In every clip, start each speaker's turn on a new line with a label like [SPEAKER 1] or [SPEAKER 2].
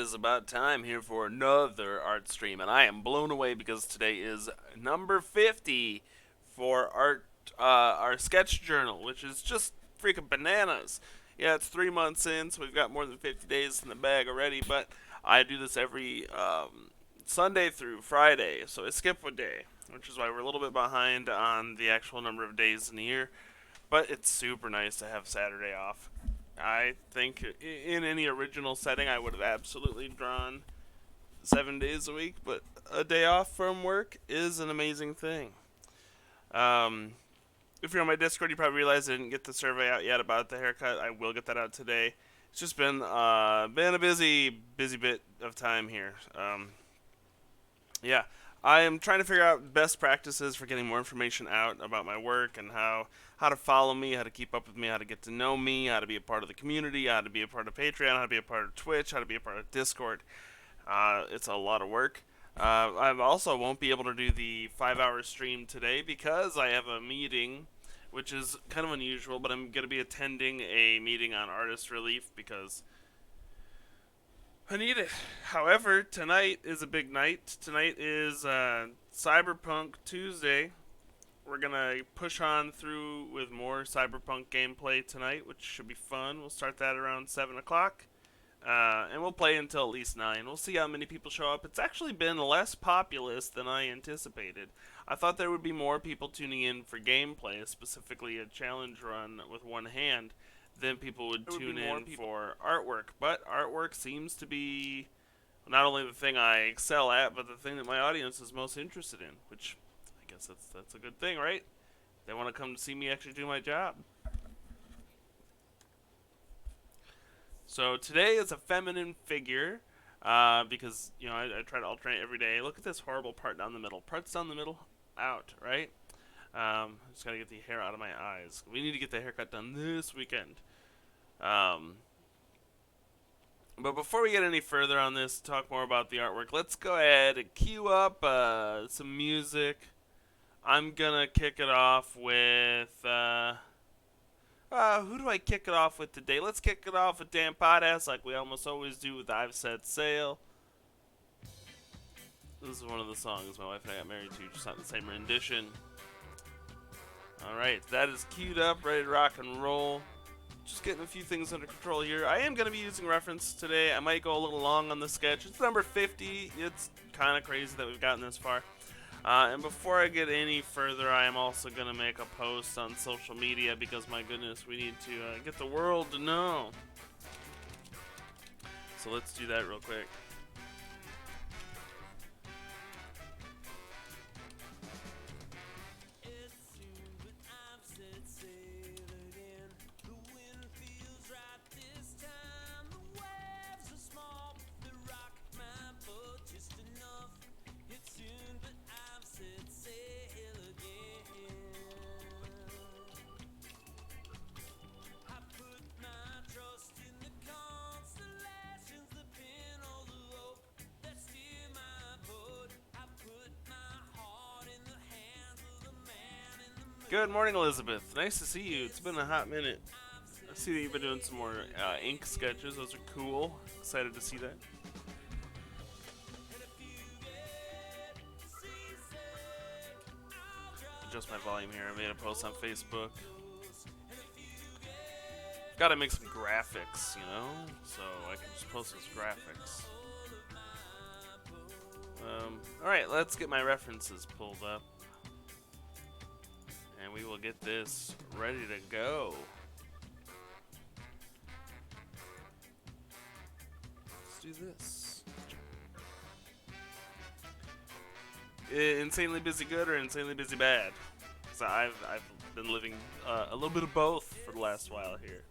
[SPEAKER 1] is about time here for another art stream, and I am blown away because today is number 50 for our sketch journal, which is just freaking bananas. Yeah, it's 3 months in, so we've got more than 50 days in the bag already, but I do this every Sunday through Friday, so I skip a day, which is why we're a little bit behind on the actual number of days in the year. But it's super nice to have Saturday off. I think in any original setting, I would have absolutely drawn 7 days a week, but a day off from work is an amazing thing. Um, if you're on my Discord, you probably realize I didn't get the survey out yet about the haircut. I will get that out today. It's just been a busy bit of time here. Yeah, I am trying to figure out best practices for getting more information out about my work and how to follow me, how to keep up with me, how to get to know me, how to be a part of the community, how to be a part of Patreon, how to be a part of Twitch, how to be a part of Discord. It's a lot of work. I also won't be able to do the 5 hour stream today because I have a meeting, which is kind of unusual, but I'm going to be attending a meeting on artist relief because I need it. However, tonight is a big night. Tonight is Cyberpunk Tuesday. We're gonna push on through with more Cyberpunk gameplay tonight, which should be fun. We'll start that around 7 o'clock, and we'll play until at least 9. We'll see how many people show up. It's actually been less populous than I anticipated. I thought there would be more people tuning in for gameplay, specifically a challenge run with one hand, than people would tune in for artwork. But artwork seems to be not only the thing I excel at, but the thing that my audience is most interested in, which I guess that's a good thing, right? They want to come to see me actually do my job. So today is a feminine figure, because I try to alternate every day. Look at this horrible part down the middle. Parts down the middle, out, right? Just gotta get the hair out of my eyes. We need to get the haircut done this weekend. Um, but before we get any further on this, talk more about the artwork. Let's go ahead and cue up some music. I'm gonna kick it off with who do I kick it off with today? Let's kick it off with Dan Potass, like we almost always do with I've Set Sail. This is one of the songs my wife and I got married to, just not the same rendition. Alright, that is queued up, ready to rock and roll. Just getting a few things under control here. I am going to be using reference today. I might go a little long on the sketch. It's number 50. It's kind of crazy that we've gotten this far. And before I get any further, I am also going to make a post on social media because, my goodness, we need to get the world to know. So let's do that real quick. Good morning, Elizabeth. Nice to see you. It's been a hot minute. I see that you've been doing some more ink sketches. Those are cool. Excited to see that. Adjust my volume here. I made a post on Facebook. Gotta make some graphics, so I can just post those graphics. Alright, let's get my references pulled up. And we will get this ready to go. Let's do this. Insanely busy good or insanely busy bad? So I've been living a little bit of both for the last while here.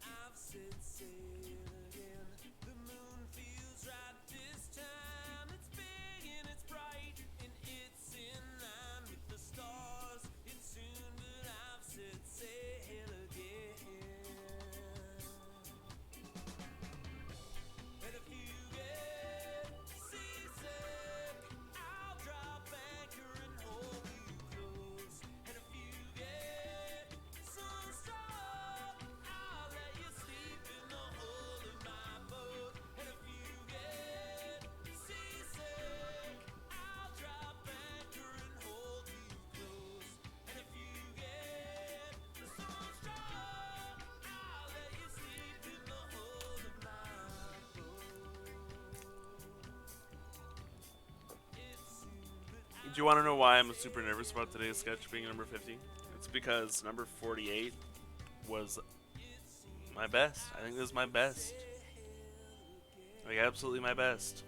[SPEAKER 1] Do you want to know why I'm super nervous about today's sketch being number 50? It's because number 48 was my best. I think this is my best. Like, absolutely my best.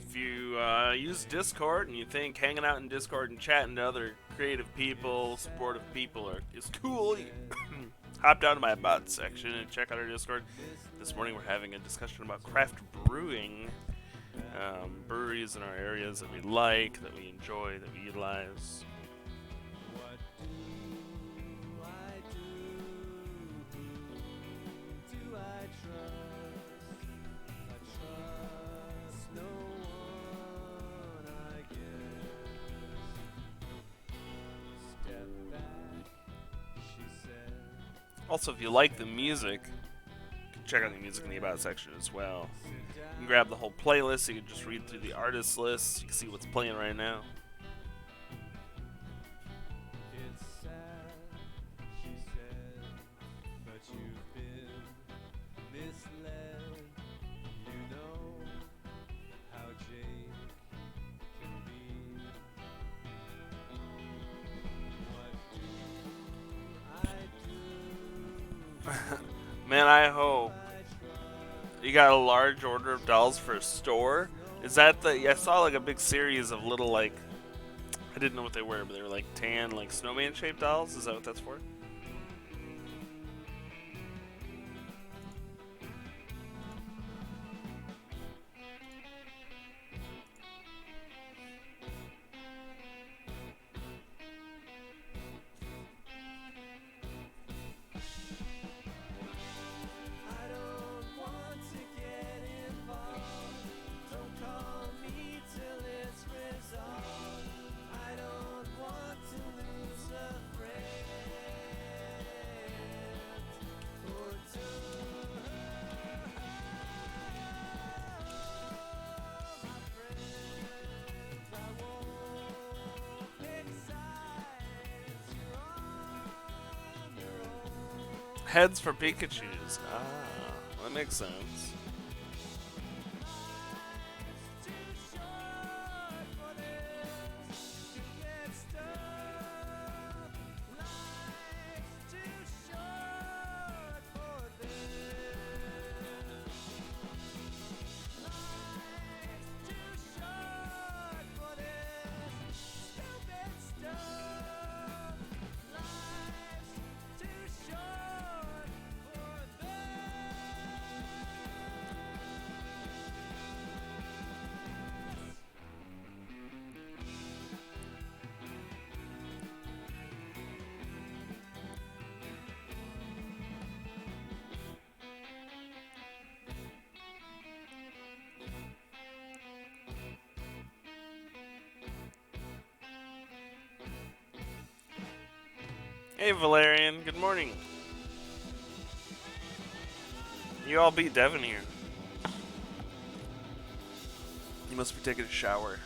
[SPEAKER 1] If you use Discord and you think hanging out in Discord and chatting to other creative people, supportive people is cool, you hop down to my About section and check out our Discord. This morning we're having a discussion about craft brewing, breweries in our areas that we like, that we enjoy, that we utilize. Also, if you like the music, you can check out the music in the About section as well. You can grab the whole playlist, so you can just read through the artist lists, you can see what's playing right now. Man, I hope you got a large order of dolls for a store. Is that I saw like a big series of little, like, I didn't know what they were, but they were like tan, like snowman shaped dolls. Is that what that's for? Heads for Pikachu's. Ah, that makes sense. Hey Valerian, good morning. You all beat Devin here. You must be taking a shower.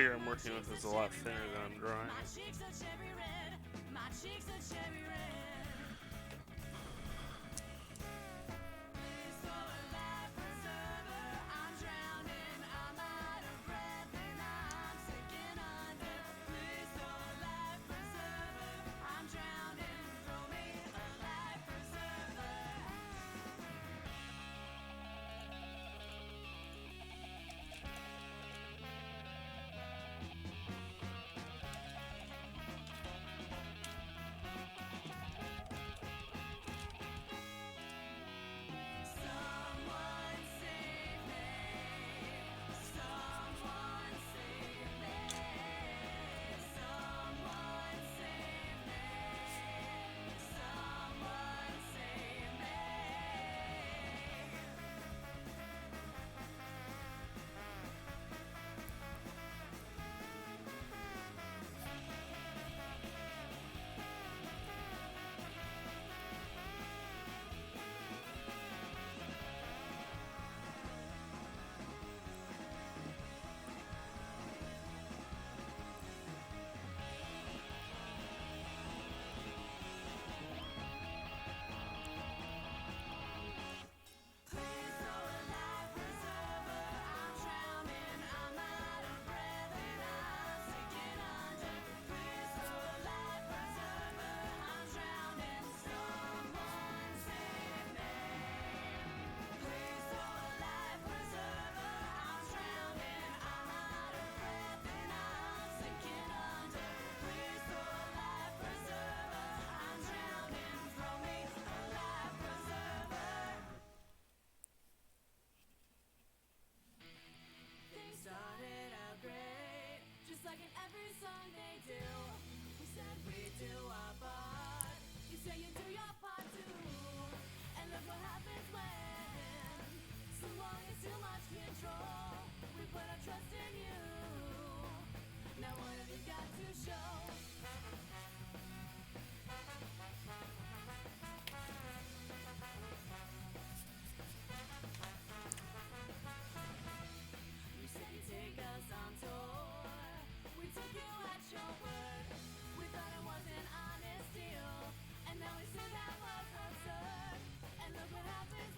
[SPEAKER 1] figure I'm working with is a lot thinner than I'm drawing.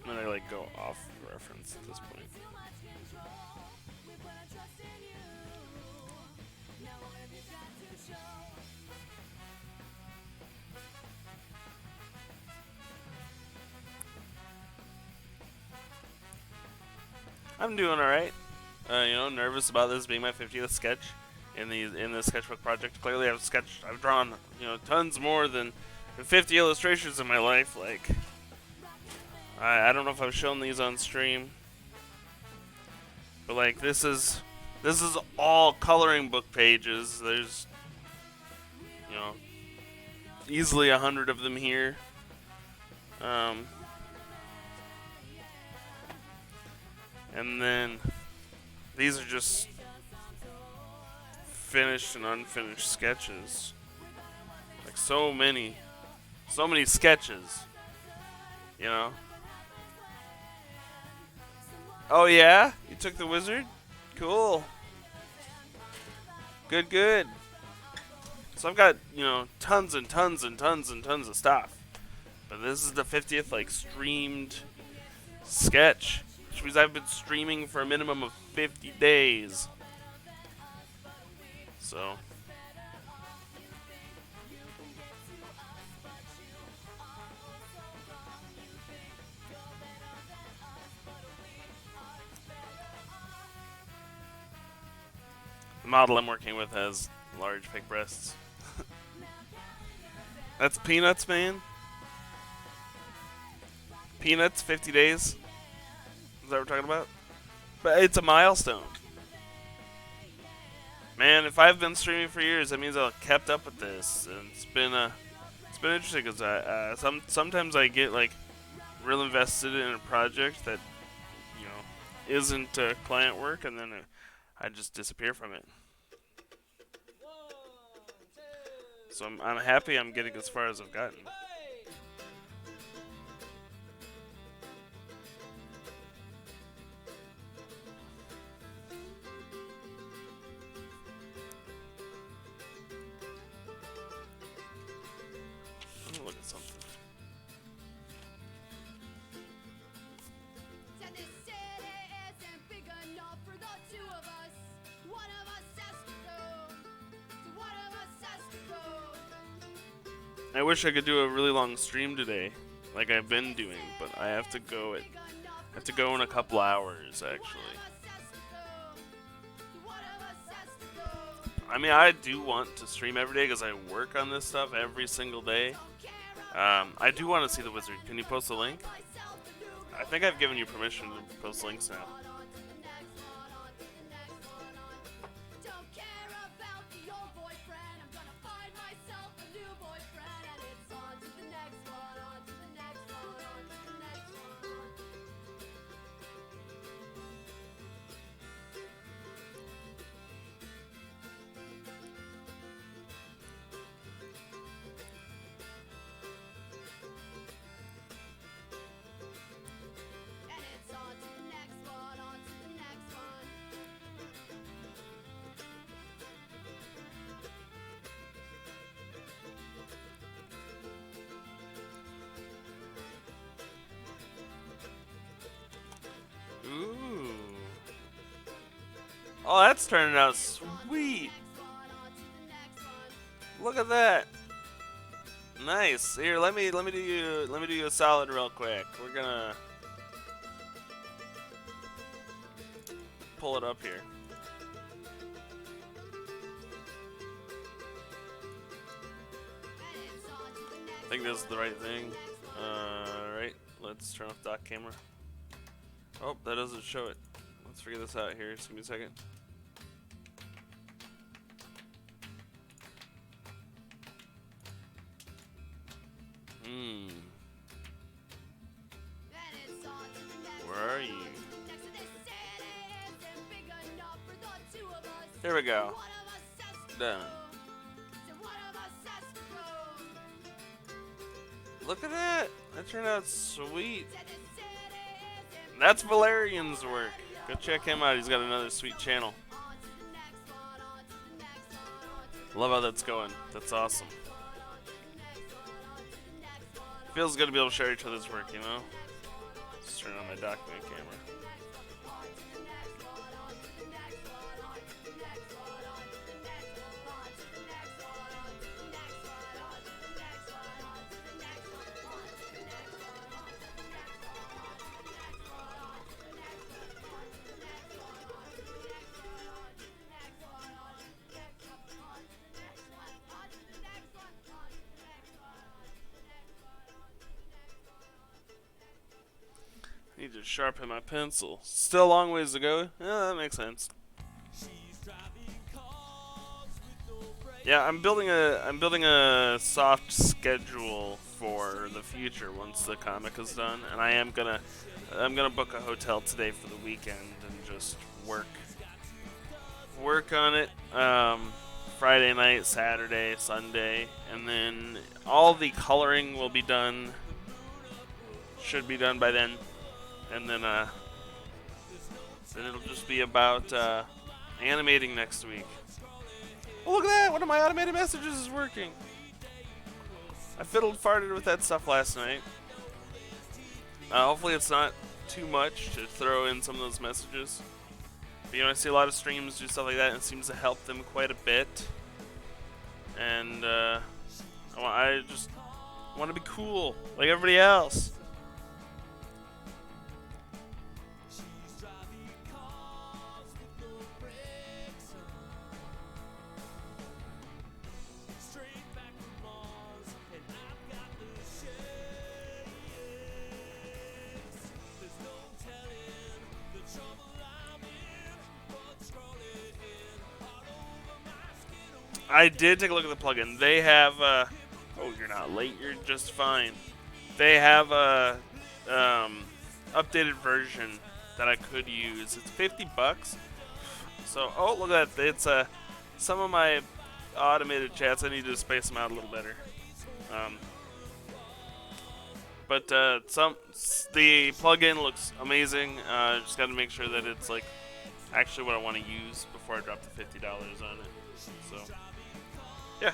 [SPEAKER 1] I'm gonna like go off reference at this point. I'm doing all right. Nervous about this being my 50th sketch in the sketchbook project. Clearly, I've drawn tons more than 50 illustrations in my life. Like, I don't know if I've shown these on stream, but like this is all coloring book pages. There's easily 100 of them here. And then these are just finished and unfinished sketches. Like so many sketches. Oh yeah? You took the wizard? Cool. Good. So I've got, tons and tons and tons and tons of stuff. But this is the 50th streamed sketch. Which means I've been streaming for a minimum of 50 days. So the model I'm working with has large pig breasts. That's Peanuts, man. Peanuts, 50 days. Is that what we're talking about? But it's a milestone. Man, if I've been streaming for years, that means I've kept up with this. And it's been interesting because sometimes I get like real invested in a project that isn't client work, and then I just disappear from it. So I'm happy I'm getting as far as I've gotten. I wish I could do a really long stream today, like I've been doing, but I have to go in a couple hours actually. I mean, I do want to stream every day because I work on this stuff every single day. I do want to see the wizard. Can you post a link? I think I've given you permission to post links now. Ooh. Oh, that's turning out sweet. Look at that. Nice. Here, let me do you a solid real quick. We're gonna pull it up here. I think this is the right thing. Right. Let's turn off dock camera. Oh, that doesn't show it. Let's figure this out here. Just give me a second. Where are you? There we go. Done. Look at that. That turned out sweet. That's Valerian's work. Go check him out. He's got another sweet channel. Love how that's going. That's awesome. Feels good to be able to share each other's work, you know? Just turn on my document camera. Need to sharpen my pencil. Still a long ways to go. Yeah, that makes sense. Yeah, I'm building a soft schedule for the future once the comic is done, and I'm gonna book a hotel today for the weekend and just work on it. Friday night, Saturday, Sunday, and then all the coloring will be done. Should be done by then. And then it'll just be about animating next week. Oh, look at that! One of my automated messages is working. I farted with that stuff last night. Hopefully it's not too much to throw in some of those messages. But, I see a lot of streams do stuff like that, and it seems to help them quite a bit. And I just want to be cool, like everybody else. I did take a look at the plugin. They have oh, you're not late. You're just fine. They have a updated version that I could use. It's $50. So, oh, look at that. It's some of my automated chats. I need to space them out a little better. But the plugin looks amazing. Just got to make sure that it's like actually what I want to use before I drop the $50 on it. So, yeah.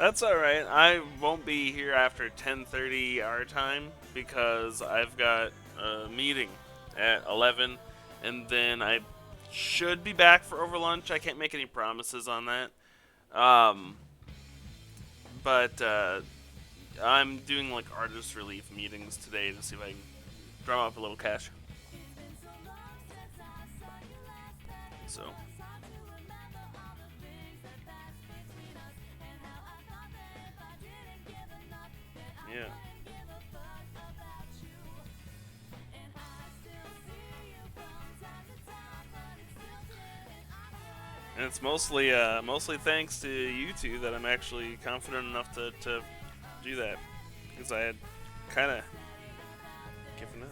[SPEAKER 1] That's all right. I won't be here after 10:30 our time because I've got a meeting at 11, and then I should be back for over lunch. I can't make any promises on that. Um, but I'm doing like artist relief meetings today to see if I can drum up a little cash. So yeah. And it's mostly thanks to you two that I'm actually confident enough to do that because I had kind of given up.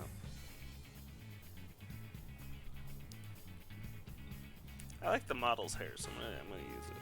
[SPEAKER 1] I like the model's hair, so I'm gonna use it.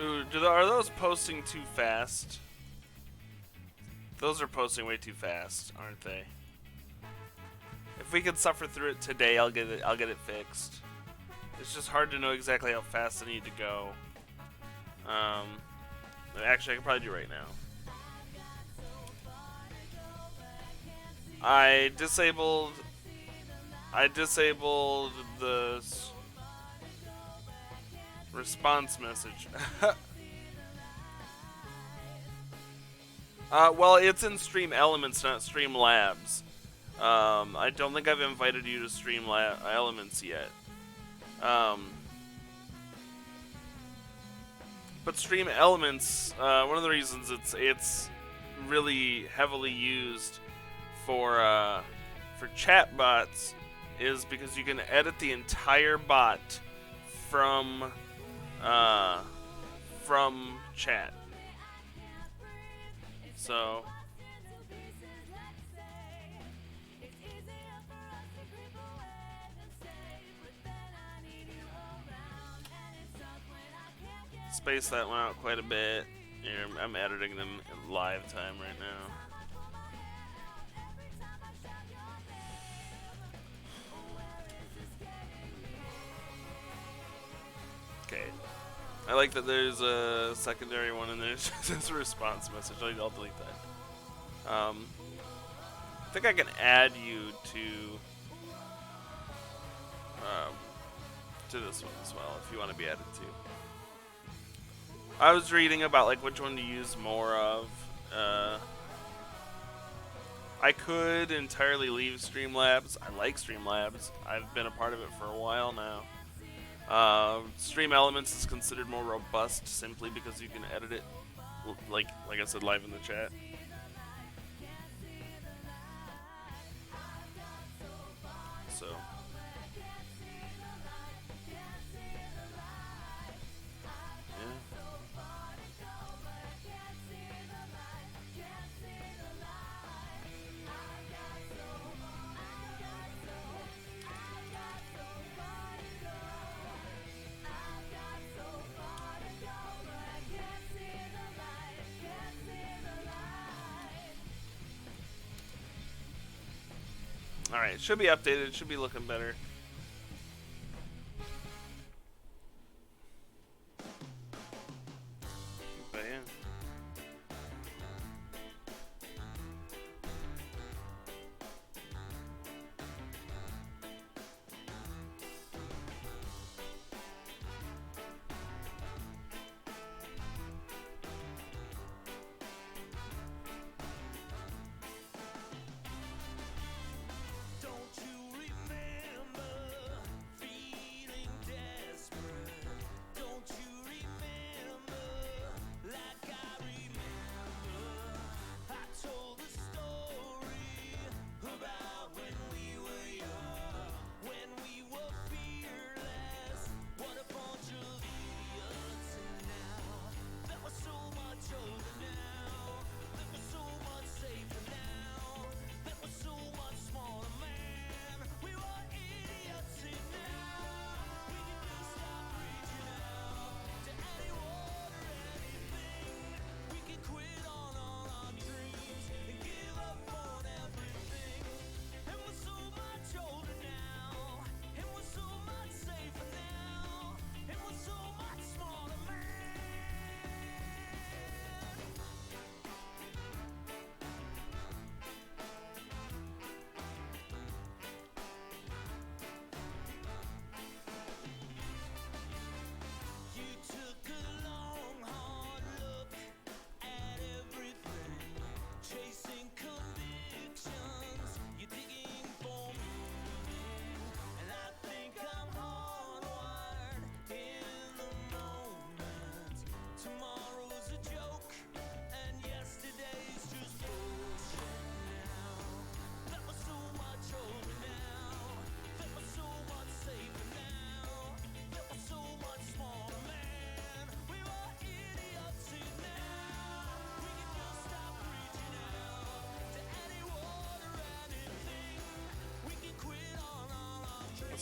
[SPEAKER 1] Ooh, are those posting too fast? Those are posting way too fast, aren't they? If we can suffer through it today, I'll get it. I'll get it fixed. It's just hard to know exactly how fast I need to go. Um, actually, I can probably do it right now. I disabled. I disabled the response message. Well, it's in Stream Elements, not Stream Labs. I don't think I've invited you to Stream Elements yet. Um, but Stream Elements, one of the reasons it's really heavily used for chat bots is because you can edit the entire bot from chat. So space that one out quite a bit. Here, I'm editing them in live time right now. Okay. I like that there's a secondary one and there's just a response message. I'll delete that. I think I can add you to this one as well if you want to be added to. I was reading about like which one to use more of. I could entirely leave Streamlabs. I like Streamlabs. I've been a part of it for a while now. Stream Elements is considered more robust simply because you can edit it, like I said, live in the chat. So. Alright, should be updated, should be looking better. But yeah.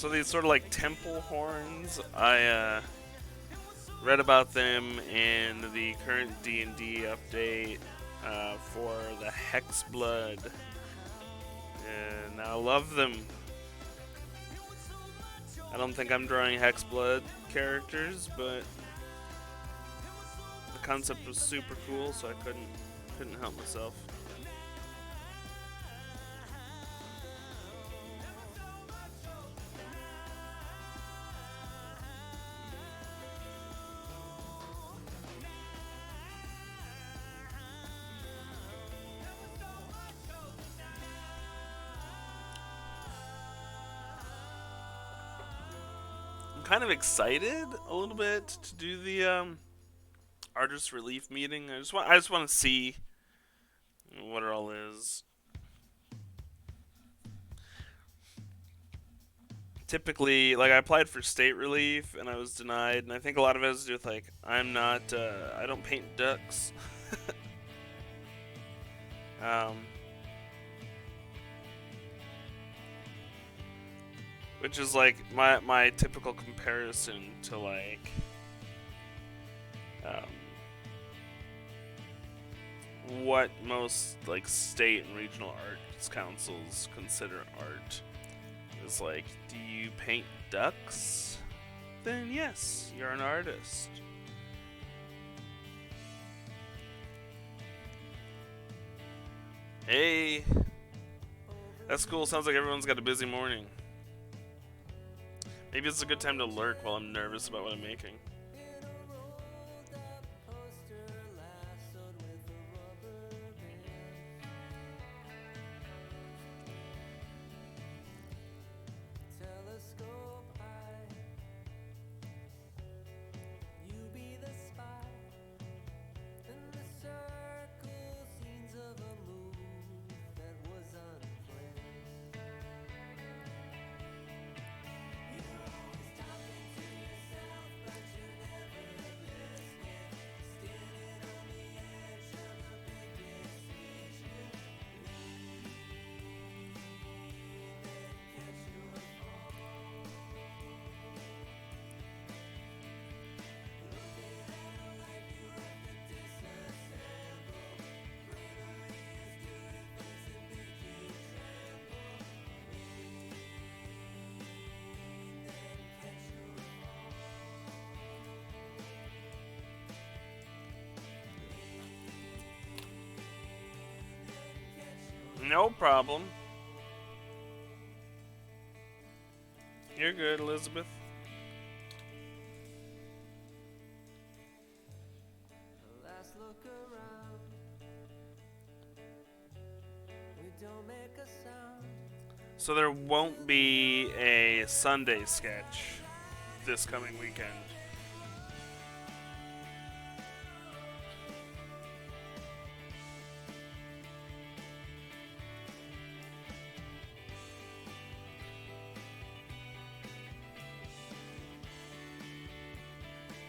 [SPEAKER 1] So these sort of like temple horns, I read about them in the current D&D update for the Hexblood, and I love them. I don't think I'm drawing Hexblood characters, but the concept was super cool, so I couldn't help myself. Kind of excited a little bit to do the artist relief meeting. I just want to see what it all is. Typically, like I applied for state relief and I was denied, and I think a lot of it has to do with like I don't paint ducks. um, which is like my typical comparison to like what most like state and regional arts councils consider art. Is like, do you paint ducks? Then yes, you're an artist. Hey, that's cool. Sounds like everyone's got a busy morning. Maybe it's a good time to lurk while I'm nervous about what I'm making. No problem. You're good, Elizabeth. So there won't be a Sunday sketch this coming weekend.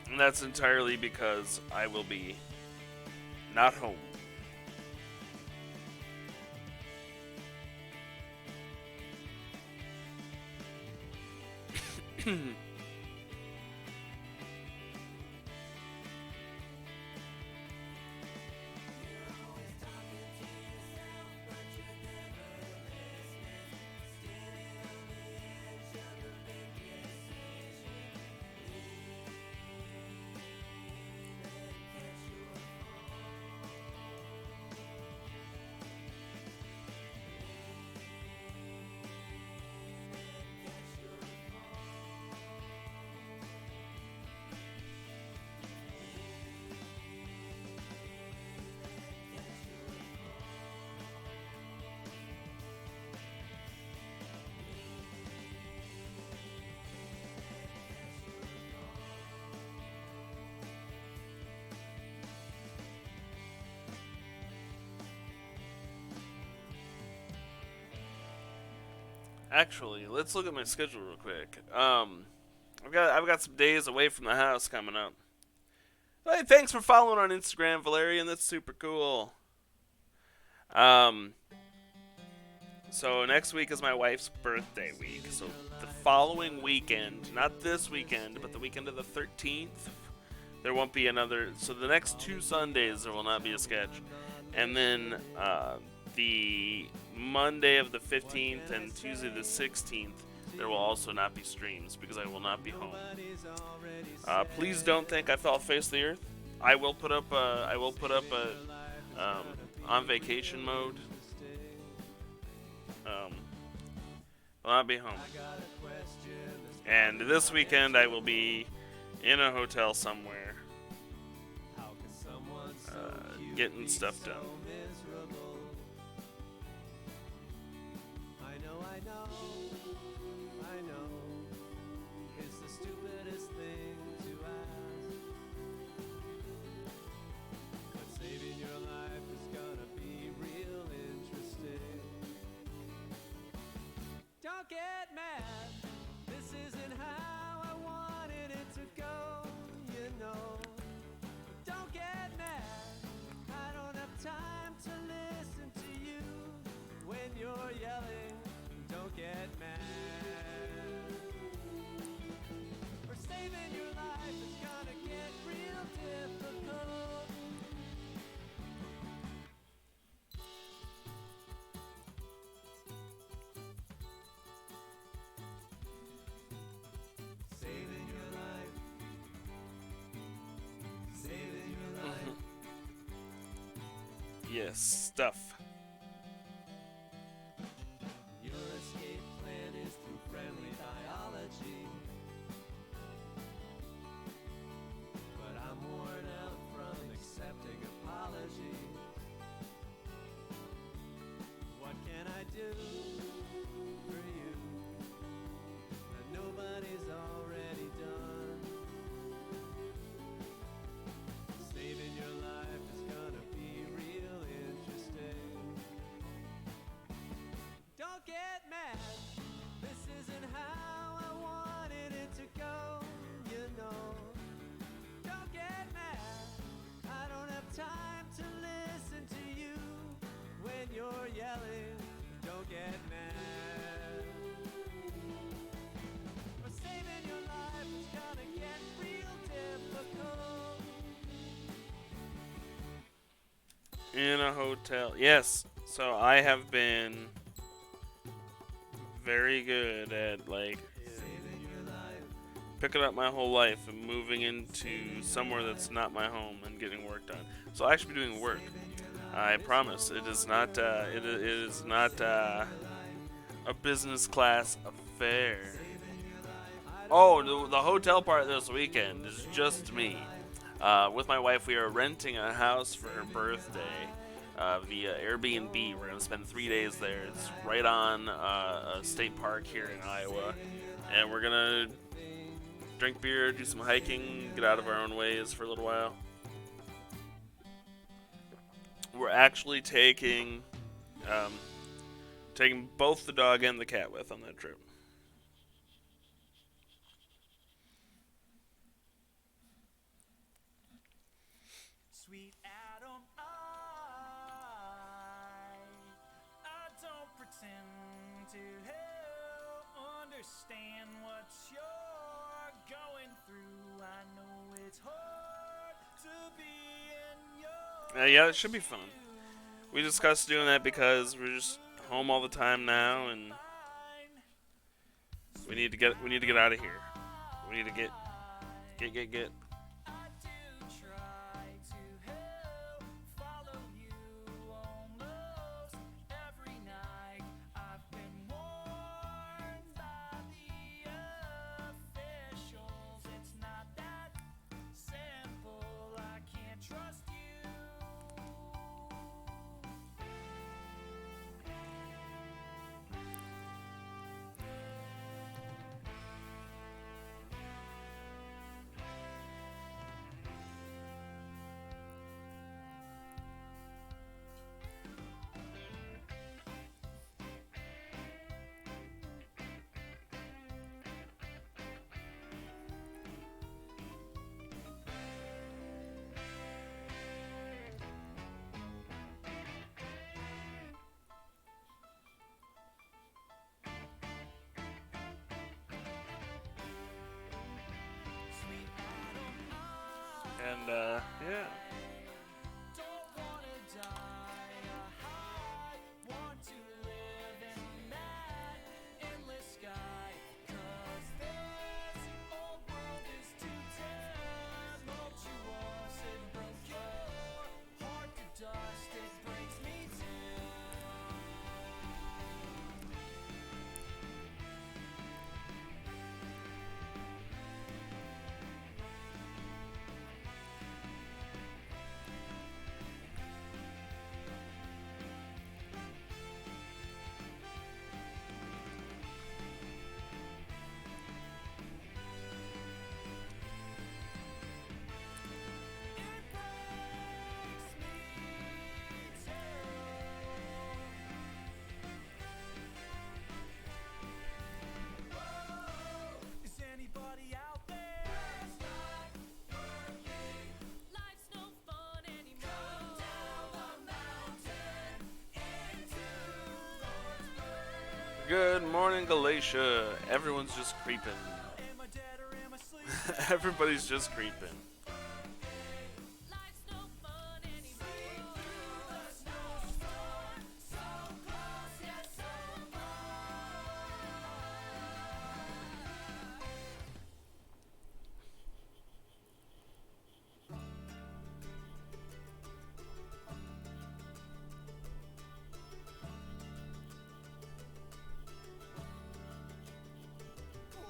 [SPEAKER 1] And that's entirely because I will be not home. Actually, let's look at my schedule real quick. I've got some days away from the house coming up. Hey, thanks for following on Instagram, Valerian. That's super cool. So next week is my wife's birthday week. So the following weekend, not this weekend, but the weekend of the 13th, there won't be another. So the next 2 Sundays there will not be a sketch, and then the Monday of the 15th and Tuesday the 16th there will also not be streams because I will not be home. Please don't think I fell face the earth. I will put up. On vacation mode. Um, will not be home. And this weekend I will be in a hotel somewhere, getting stuff done.
[SPEAKER 2] Don't get mad, this isn't how I wanted it to go, you know. Don't get mad, I don't have time to listen to you when you're yelling. Don't get mad, for saving your life is gonna get real difficult. Saving your life. Saving your life.
[SPEAKER 1] Yes, stuff.
[SPEAKER 2] Your escape plan is through friendly biology. But I'm worn out from accepting apologies. What can I do for you that nobody's already done? Saving your life is gonna be real interesting. Don't get mad, this isn't how I wanted it to go, you know. Don't get mad, I don't have time to listen to you when you're yelling. Don't get mad, for saving your life is gonna get real difficult.
[SPEAKER 1] In a hotel. Yes. So I have been very good at
[SPEAKER 2] Saving your life.
[SPEAKER 1] picking up my whole life and moving into somewhere that's not my home and getting work done. So I'll actually be doing work. I promise. It is not. It is not a business class affair. Oh, the hotel part this weekend is just me. With my wife, we are renting a house for her birthday via Airbnb. We're going to spend 3 days there. It's right on a state park here in Iowa. And we're going to drink beer, do some hiking, get out of our own ways for a little while. We're actually taking both the dog and the cat with on that trip.
[SPEAKER 3] Sweet Adam, I don't pretend to understand what you're going through. I know it's hard to be in your
[SPEAKER 1] Yeah, it should be fun. We discussed doing that because we're just home all the time now, and we need to get out of here. We need to get.
[SPEAKER 3] I do try to help follow you almost every night. I've been warned by the officials. It's not that simple. I can't trust you.
[SPEAKER 1] And yeah.
[SPEAKER 3] Don't wanna die a high, want to live in that endless sky. 'Cause this old world is too tumultuous. It broke your heart to dust, it breaks me too. It breaks me too. Is anybody out there? It's not working. Life's no fun anymore. Come down the mountain into Lordsburg.
[SPEAKER 1] Good morning, Galatia. Everyone's just creeping.
[SPEAKER 3] Am I dead or am I sleeping?
[SPEAKER 1] Everybody's just creeping.
[SPEAKER 2] Life's no fun anymore.
[SPEAKER 3] The snowstorm, so close yet so far.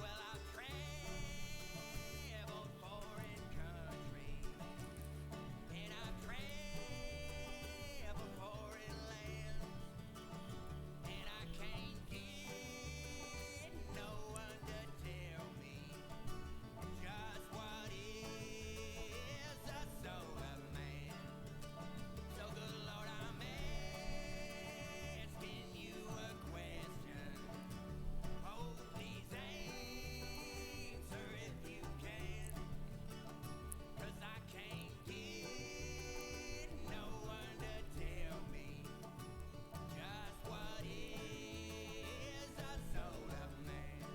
[SPEAKER 3] Well, I've traveled foreign countries, and I've traveled foreign lands, and I can't get no one to tell me just what is the soul of man. So good Lord, I'm asking you a question. Oh, please answer if you can. 'Cause I can't get no one to tell me just what is the soul of man.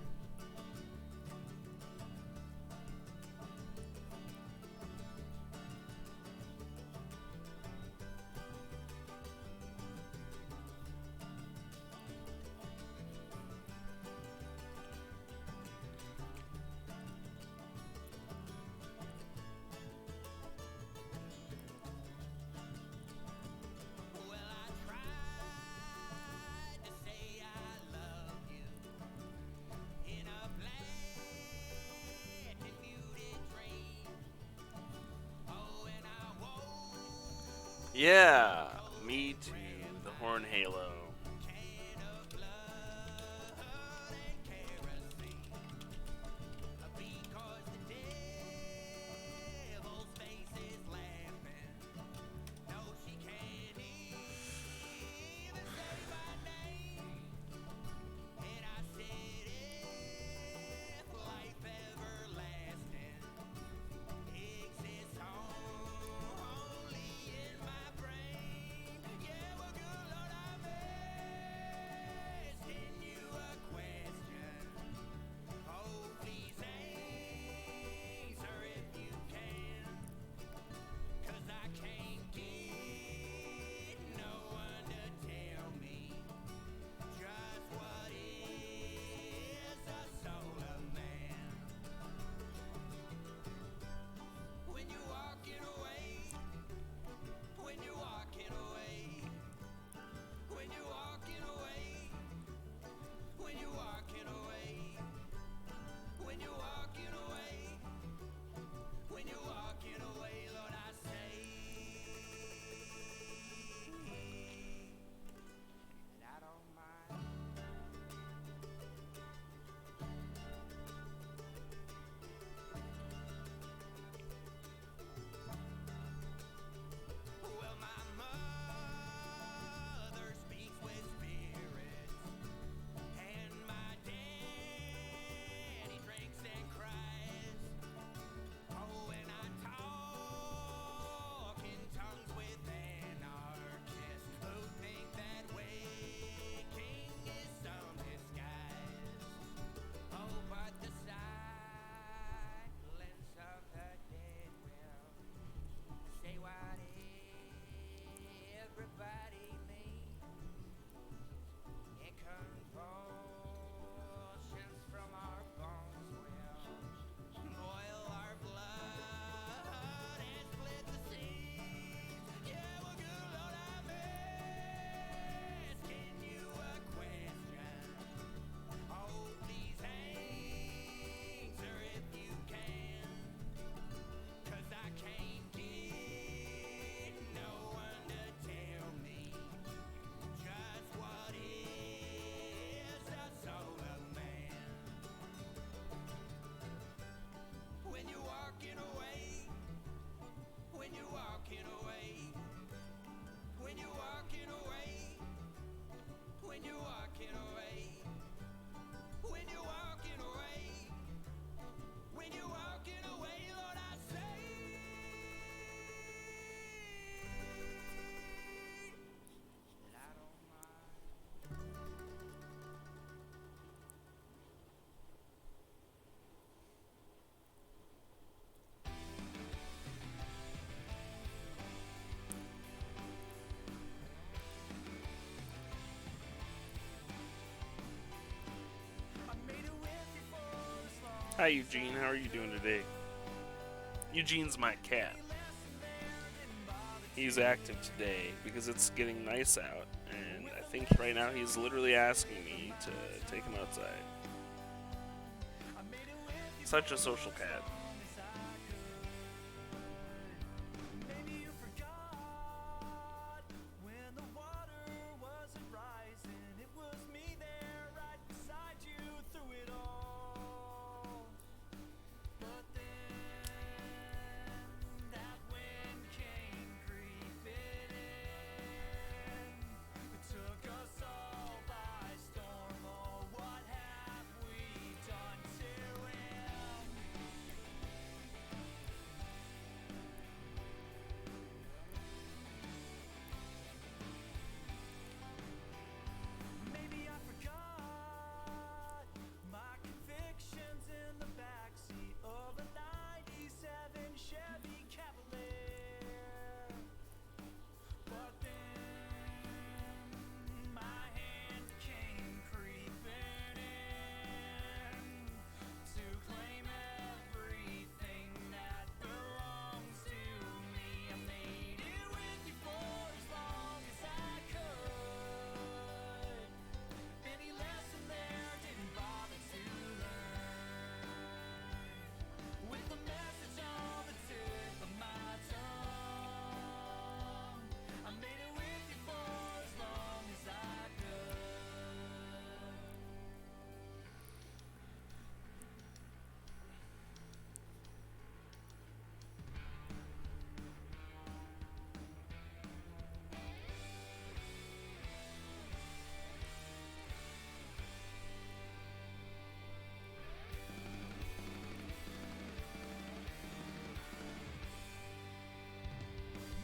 [SPEAKER 3] Well, I tried to say I love you in a black and muted dream. Oh, and I woke
[SPEAKER 1] Yeah, me too. The Horn Halo.
[SPEAKER 3] can of blood and kerosene. Because the devil's face is laughing. No, she can't even say my name. And I said, if life everlasting exists only in my brain, yeah, well, good Lord, I'm
[SPEAKER 1] Hi, Eugene. How are you doing today? Eugene's my cat. He's active today because it's getting nice out, and I think right now he's literally asking me to take him outside. Such a social cat.
[SPEAKER 2] Maybe you forgot when the water wasn't rising. It was me there right beside you through it all. But then that wind came creeping in. It took us all by storm. Oh, what have we done to him? Maybe I forgot my convictions in the backseat of a '97 Chevy Cavalier. But then my hand came creeping in to claim everything that belongs to me. I made it with you for as long as I could. Any lesson there didn't bother to learn. With a message on the tip of my tongue, I made it with you for as long as I could.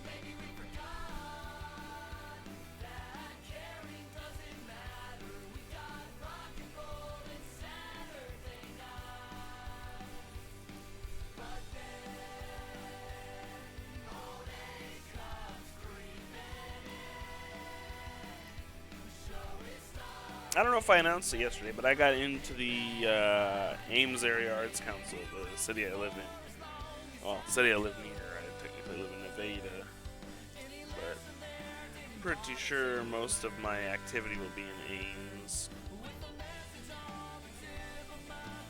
[SPEAKER 2] Maybe we forgot that caring doesn't matter. We got rock and roll and Saturday night. But then old age comes creeping in. The show is starting.
[SPEAKER 1] I don't know if I announced it yesterday, but I got into the Ames Area Arts Council, the city I live in. Well, city I live near. I technically live in Nevada, but I'm pretty sure most of my activity will be in Ames.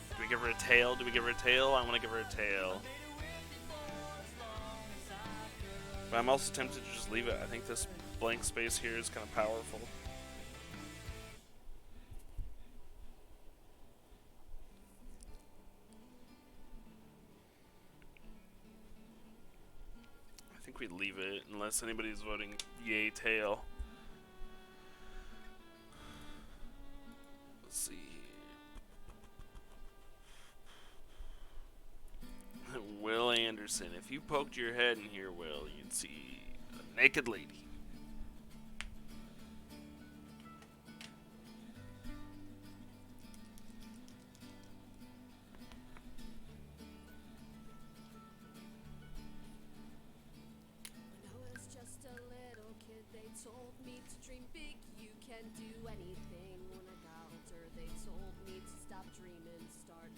[SPEAKER 1] Do we give her a tail? Do we give her a tail? I want to give her a tail. But I'm also tempted to just leave it. I think this blank space here is kind of powerful. I think we leave it unless anybody's voting yay tail. Let's see. Will Anderson. If you poked your head in here, Will, you'd see a naked lady.
[SPEAKER 4] When I was just a little kid, they told me to dream big. You can do anything. When I got older, they told me to stop dreaming, start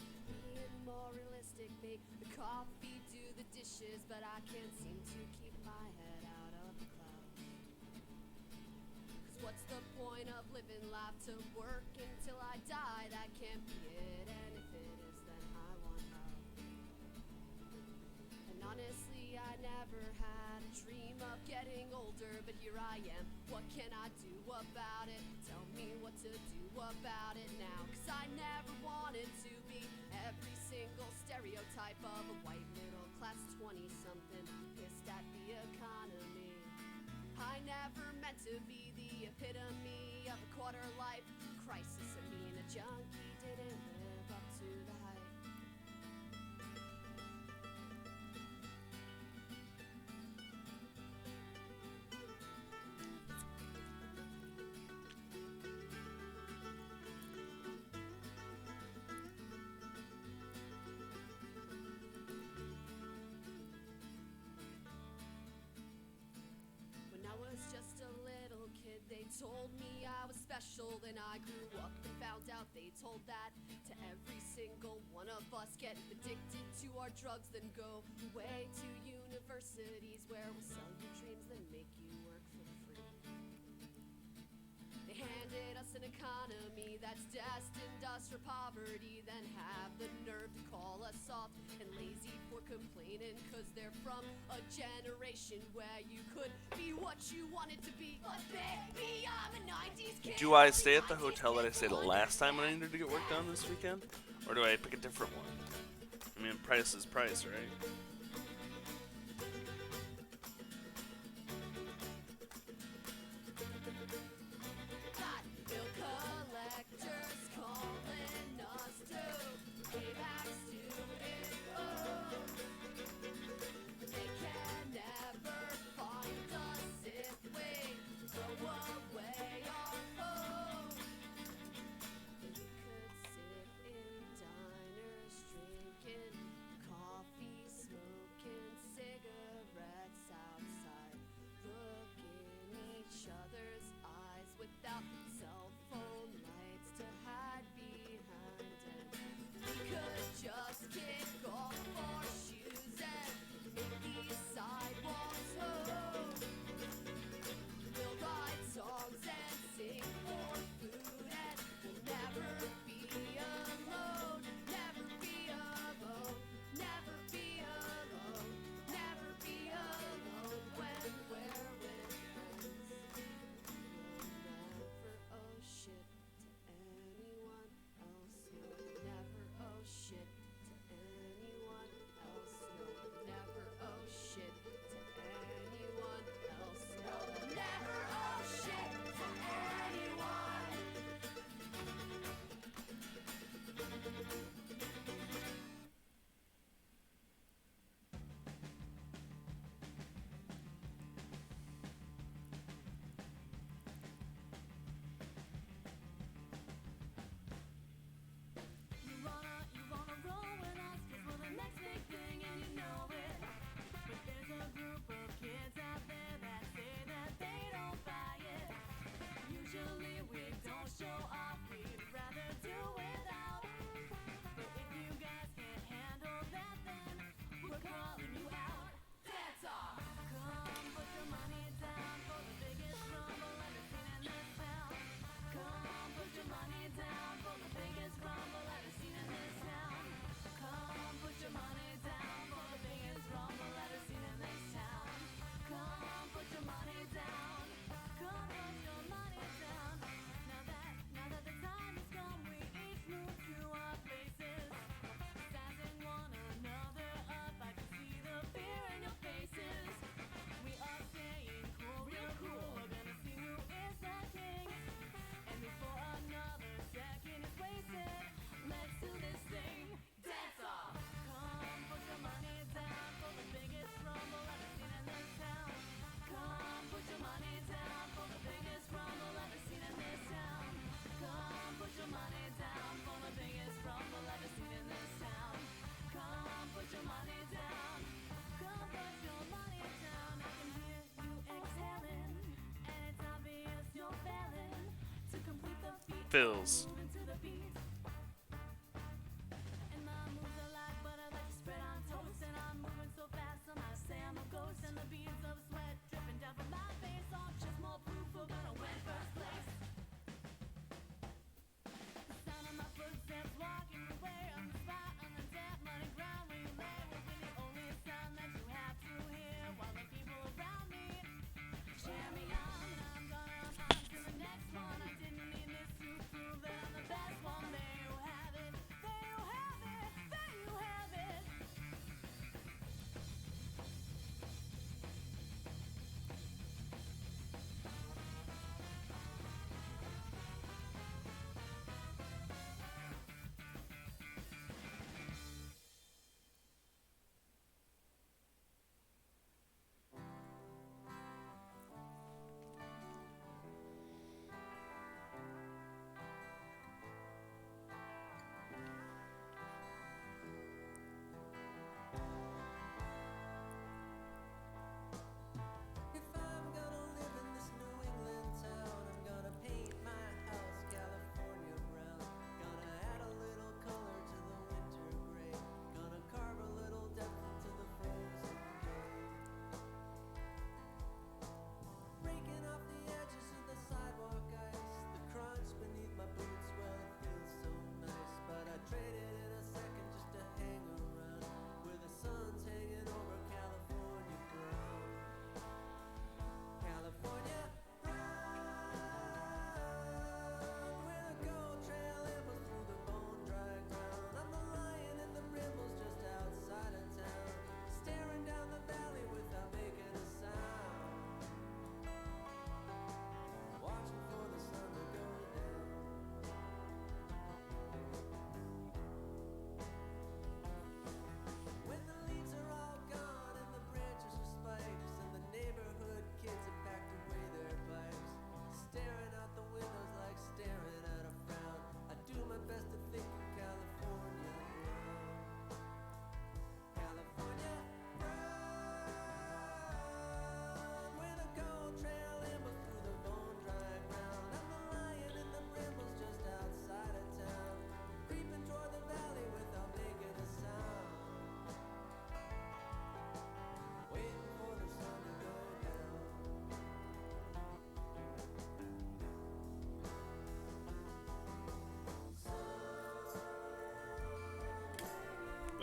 [SPEAKER 4] being more realistic. Make the coffee, do the dishes, but I can't seem to keep my head out of the clouds. 'Cause what's the point of living life to work until I die? That can't be it, and if it is, then I want out. And honestly, I never had a dream of getting older, but here I am. What can I do about it? Tell me what to do about it now. 'Cause I never wanted to be every single stereotype of a white middle class 20-something pissed at the economy. I never meant to be the epitome of a quarter life crisis. I mean, a junkie didn't live up to the hype. When I was just a little kid, they told me I was special, then I grew up and found out they told that to every single one of us. Get addicted to our drugs, then go away to universities where we'll sell you dreams, then make you work for free. They handed us an economy that's destined us for poverty, then have the nerve to call us soft and lazy for complaining, cause they're from a generation where you could be what you wanted to be. But baby, I'm a 90s kid.
[SPEAKER 1] Do I stay at the hotel that I stayed last time when I needed to get work done this weekend? Or do I pick a different one? I mean, price is price, right?
[SPEAKER 4] Got bill collectors calling us to pay back student loans. They can never find us if we throw away our phones. We could sit in diners drinking coffee, smoking cigarettes outside, looking each other's eyes without cell phone lights to hide behind, and we could just kick off our shoes and make these sidewalks home. We'll write songs and sing for food, and we'll never be alone, never be alone, never be alone, never be alone when we're with friends. We'll never owe shit to anyone else. We'll never owe shit to anyone else. No, we'll never owe shit to anyone else. No, we'll never owe shit to anyone.
[SPEAKER 5] You wanna roll with us, 'cause we're the next big thing and you know it. But there's a group of kids out there that say that they don't buy it. Usually we don't show off, we'd rather do without. But if you guys can't handle that, then we're calling you out. Dance off! Come put your money down for the biggest rumble ever seen in this town. Come put your money down for the biggest rumble ever seen in this town. Come put your money down for the biggest rumble ever seen in this town. Come put your money down. Come put your money down. Now that the time has come, we each move to our places, sizing one another up. I can see the fear in your faces. We are staying cool, real cool. We're gonna see who is the king. And before another second is wasted, let's do this thing. Dance off! Come put your money down for the biggest rumble ever seen in this town. Come put your money down for the biggest rumble ever seen in this town. Come put your money down for the biggest rumble ever seen in this town. Come put your money down. Come put your money down. I can hear you exhaling, and it's obvious you're failing to complete the feat.
[SPEAKER 1] Fills.
[SPEAKER 5] Moving to the beat. And my moves are like butter that you spread on toast. And I'm moving so fast, I might say I'm a ghost. And the beads of sweat dripping down from my face are just more proof we're gonna win first place. The sound of my footsteps walking away on the spot, on the damp muddy ground where you lay, will be the only sound that you have to hear while the people around me cheer me on. I'm gonna on to the next one. I didn't mean this to prove that I'm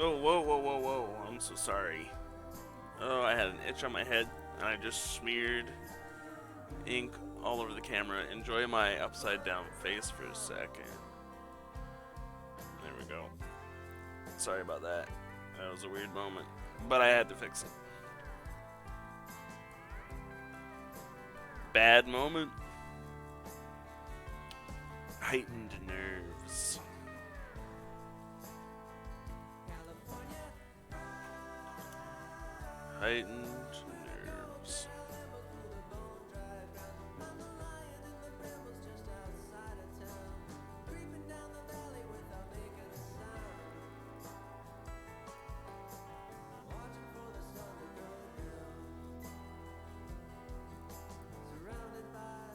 [SPEAKER 1] Oh, whoa, whoa, whoa, whoa. I'm so sorry. Oh, I had an itch on my head, and I just smeared ink all over the camera. Enjoy my upside down face for a second. There we go. Sorry about that. That was a weird moment. But I had to fix it. Bad moment. Heightened nerves. Heightened nerves.
[SPEAKER 2] Surrounded by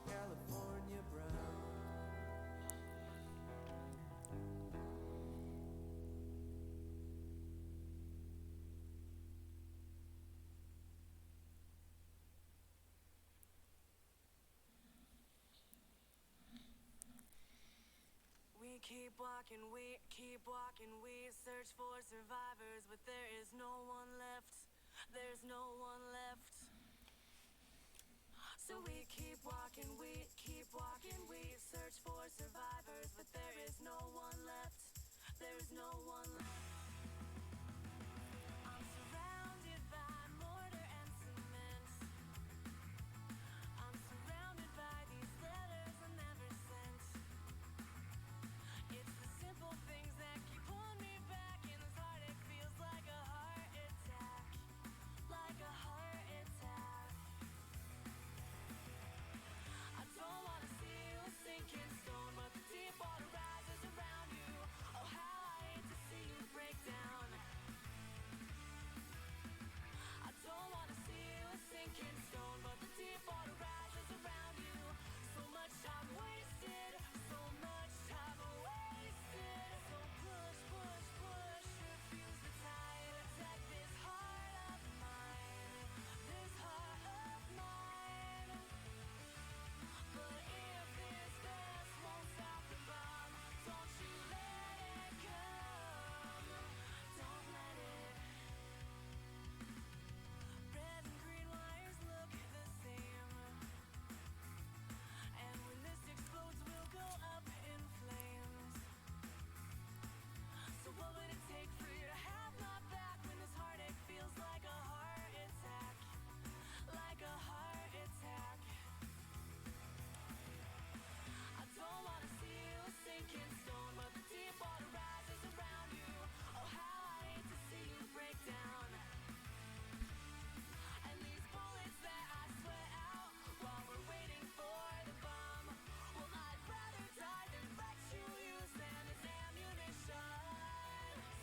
[SPEAKER 2] California brown.
[SPEAKER 5] We keep walking, we keep walking, we search for survivors, but there is no one left. There's no one left. So we keep walking, we keep walking, we search for survivors, but there is no one left. There's no one left. I'm surrounded by mortar and cement. I'm surrounded by these letters I never sent. It's the simple things that keep pulling me back, and this heartache feels like a heart attack. Like a heart attack. I don't wanna see you a sinking stone, but the deep water rises around you. Oh, how I hate to see you break down. I don't wanna see you a sinking stone, but the deep water rises around you. So much time wasted, so much time wasted. So push, push, push, refuse the tide. Protect this heart of mine, this heart of mine. But if this best won't stop the bomb, don't you let it come. Don't let it. Red and green wires look the same, and when this explodes, we'll go up in flames. So what would it take for you to have my back when this heartache feels like a heart attack? Like a heart attack. I don't wanna see you a sinking stone, but the deep water rises around you. Oh, how I hate to see you break down. And these bullets that I sweat out while we're waiting for the bomb. Well, I'd rather die than let you use them as ammunition.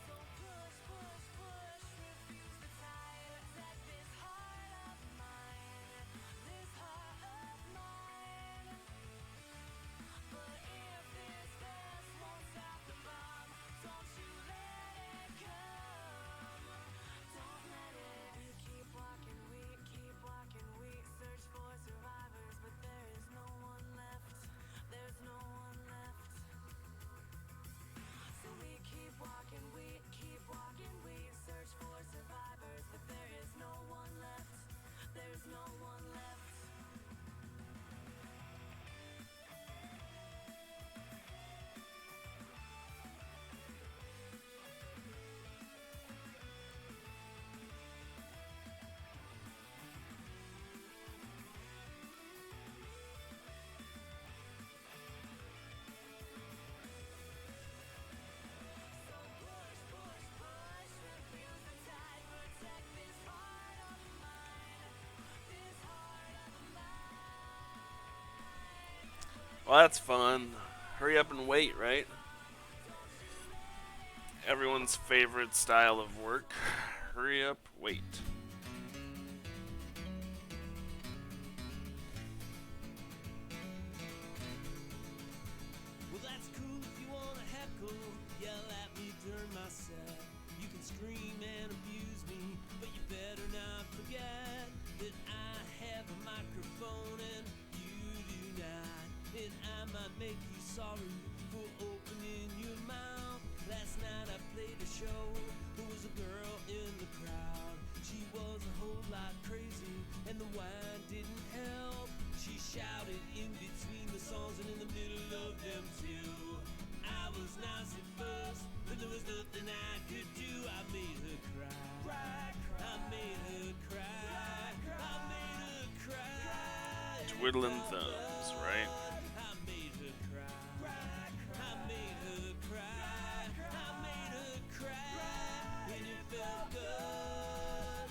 [SPEAKER 5] So push, push, push, refuse the tide. Protect this heart of mine, this heart of mine. But if this best won't stop the bomb, don't you let it come. Don't let it. We keep walking, we keep walking, we search for survivors, but there is no one left. There's no one left. So we keep walking, we keep walking, we search for survivors, but there is no one left. There's no one left. So push, push, push, refuse the tide. Protect this heart of mine, this heart of mine.
[SPEAKER 1] Well, that's fun. Hurry up and wait, right? Everyone's favorite style of work. Hurry up, wait.
[SPEAKER 2] Well, that's cool if you wanna heckle, yell at me during my set. You can scream and abuse me, but you better not forget that I have a microphone and you do not. And I might make you sorry for opening your mouth. Last night I played a show. There was a girl in the crowd. She was a whole lot crazy, and the wine didn't help. She shouted in between the songs and in the middle of them too. I was nice at first, but there was nothing I could do. I made her cry. I made her cry. I made her cry.
[SPEAKER 1] Twiddling thumbs, right?
[SPEAKER 2] I made her cry. I made her cry. I made her cry. And it felt good.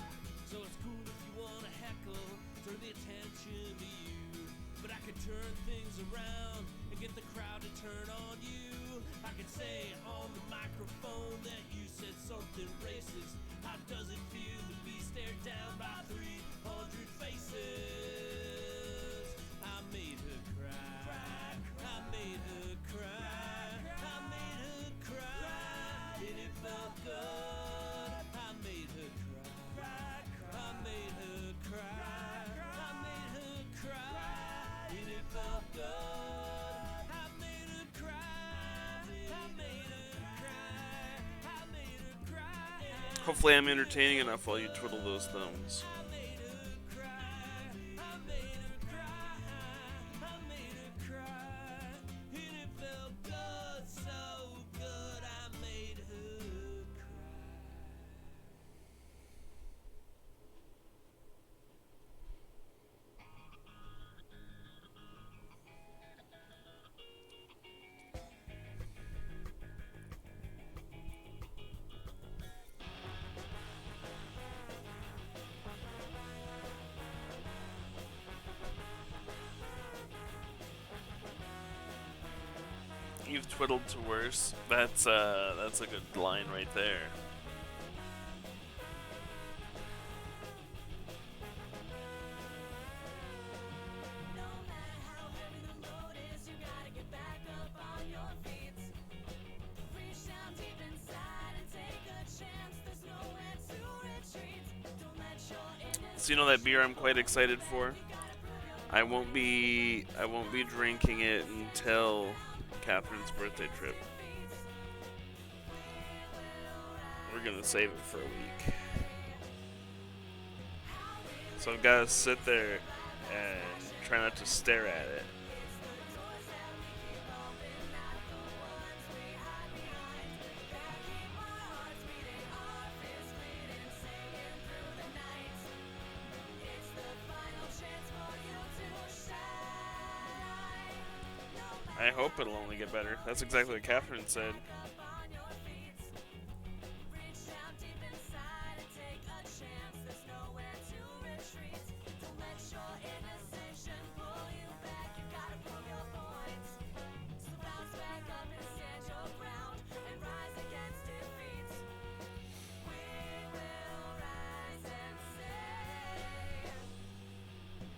[SPEAKER 2] So it's cool if you wanna heckle, turn the attention to you. But I could turn things around and get the crowd to turn on you. I could say on the microphone that you said something racist. How does it feel to be stared down by 300 faces? I made her cry. I made her cry. I made her cry. And it felt good. I made her cry. I made her cry. I made her cry. And it felt good. I made her cry. I made her cry. I made her cry.
[SPEAKER 1] Hopefully I'm entertaining enough while you twiddle those thumbs.
[SPEAKER 2] I made her cry. I made her cry. I made her cry. And it felt good, so good. I made her cry.
[SPEAKER 1] You've twiddled to worse. That's a good line right there.
[SPEAKER 5] No matter how heavy the load is, you gotta get back up on your feet. Reach down deep inside and take a chance. There's nowhere to retreat. Don't let your innocence
[SPEAKER 1] So you know that beer I'm quite excited for? I won't be drinking it until Catherine's birthday trip. We're gonna save it for a week. So I've gotta sit there and try not to stare at it. I hope it'll only get better. That's exactly what Catherine said.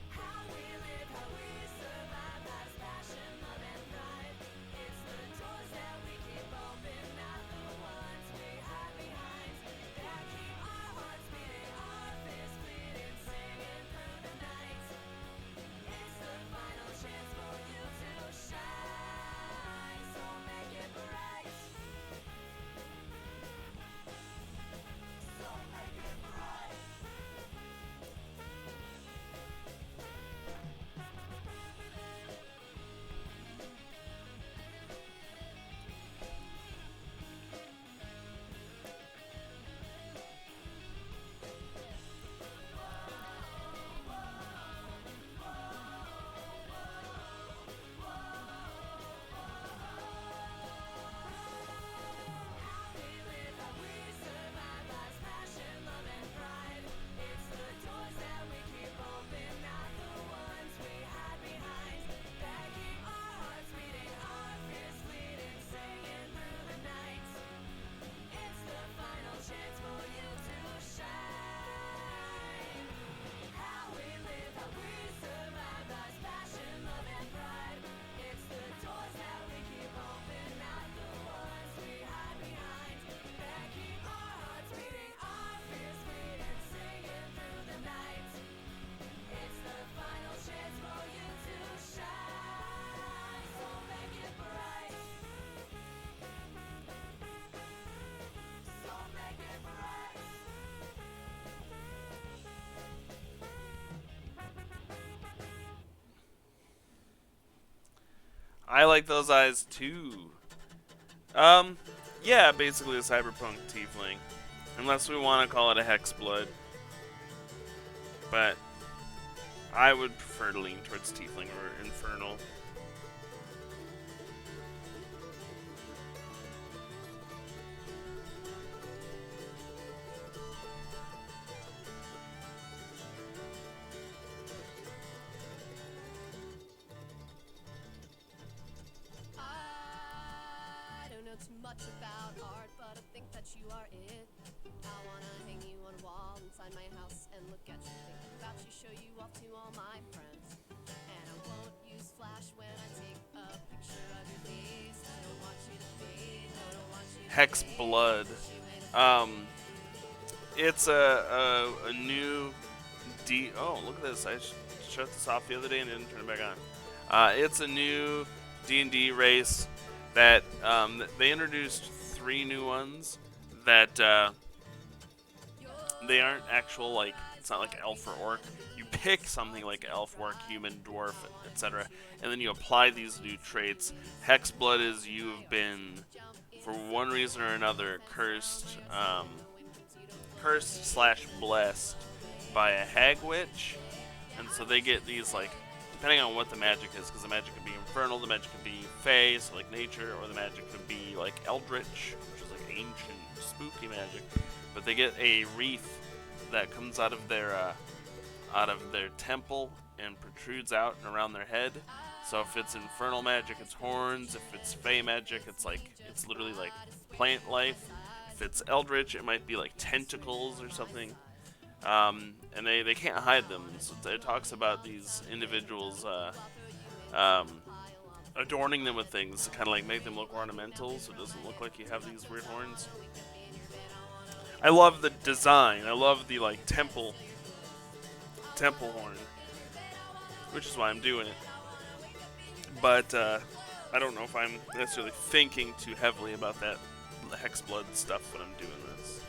[SPEAKER 5] How we live, how we survive, life's passion, love and pride. It's the doors that we keep open
[SPEAKER 1] I like those eyes too. Um, yeah, basically a cyberpunk tiefling. Unless we want to call it a hexblood. But I would prefer to lean towards tiefling or infernal.
[SPEAKER 4] I don't know too much about art, but I think that you are it. I wanna hang you on a wall inside my house and look at you, think about you, show you off to all my friends. And I won't use flash when I take a picture of your face. I don't want you to fade, no, don't want you to
[SPEAKER 1] Hex
[SPEAKER 4] fade.
[SPEAKER 1] Blood. It's a new D. Oh, look at this! I shut this off the other day and didn't turn it back on. It's a new D&D race that they introduced 3 new ones that they aren't actual, like, it's not like elf or orc. You pick something like elf, orc, human, dwarf, etc., and then you apply these new traits. Hexblood is you've been, for one reason or another, cursed / blessed by a hag witch, and so they get these, like, depending on what the magic is, because the magic could be infernal, the magic could be fey, so like nature, or the magic could be like eldritch, which is like ancient, spooky magic. But they get a wreath that comes out of their temple and protrudes out and around their head. So if it's infernal magic, it's horns. If it's fey magic, it's literally like plant life. If it's eldritch, it might be like tentacles or something. And they can't hide them. So it talks about these individuals adorning them with things to kind of like make them look ornamental, so it doesn't look like you have these weird horns. I love the design. I love the like temple horn, which is why I'm doing it. But I don't know if I'm necessarily thinking too heavily about that hexblood stuff when I'm doing this.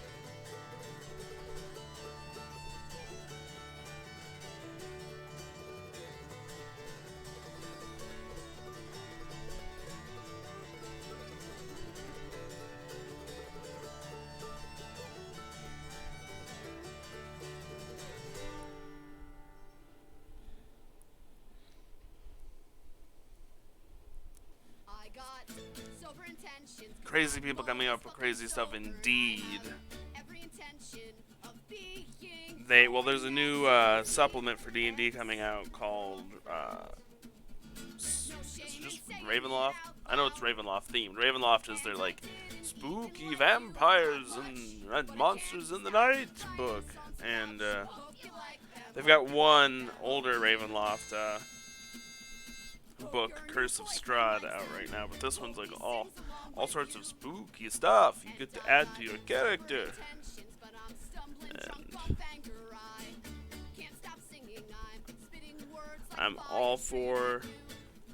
[SPEAKER 4] I got sober intentions.
[SPEAKER 1] Crazy people coming up with crazy stuff indeed.
[SPEAKER 4] Every intention of being
[SPEAKER 1] There's a new supplement for D&D coming out called it's just Ravenloft. I know it's Ravenloft themed. Ravenloft is their like spooky vampires and monsters in the night book, and they've got one older Ravenloft book, Curse of Strahd, out right now. But this one's like all sorts of spooky stuff you get to add to your character. And I'm all for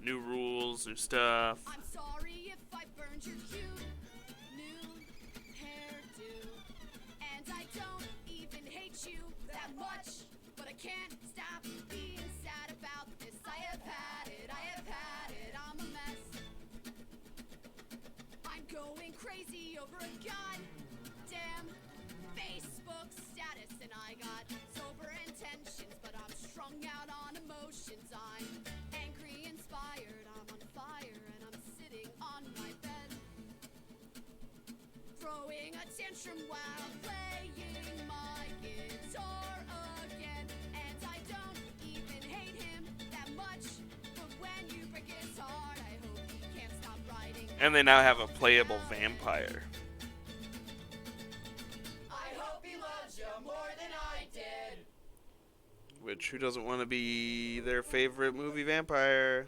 [SPEAKER 1] new rules, new stuff.
[SPEAKER 4] I'm sorry if I burned your cute new hairdo. And I don't even hate you that much, but I can't stop being sad about this. I have had it, I'm a mess. I'm going crazy over a goddamn Facebook status, and I got sober intentions, but I'm strung out on emotions. I'm angry, inspired, I'm on fire, and I'm sitting on my bed, throwing a tantrum while playing my guitar again. And I don't even hate him that much, but when you break his heart, I hope he can't stop writing.
[SPEAKER 1] And they now have a playable vampire.
[SPEAKER 2] I hope he loves you more than I did.
[SPEAKER 1] Which, who doesn't want to be their favorite movie vampire?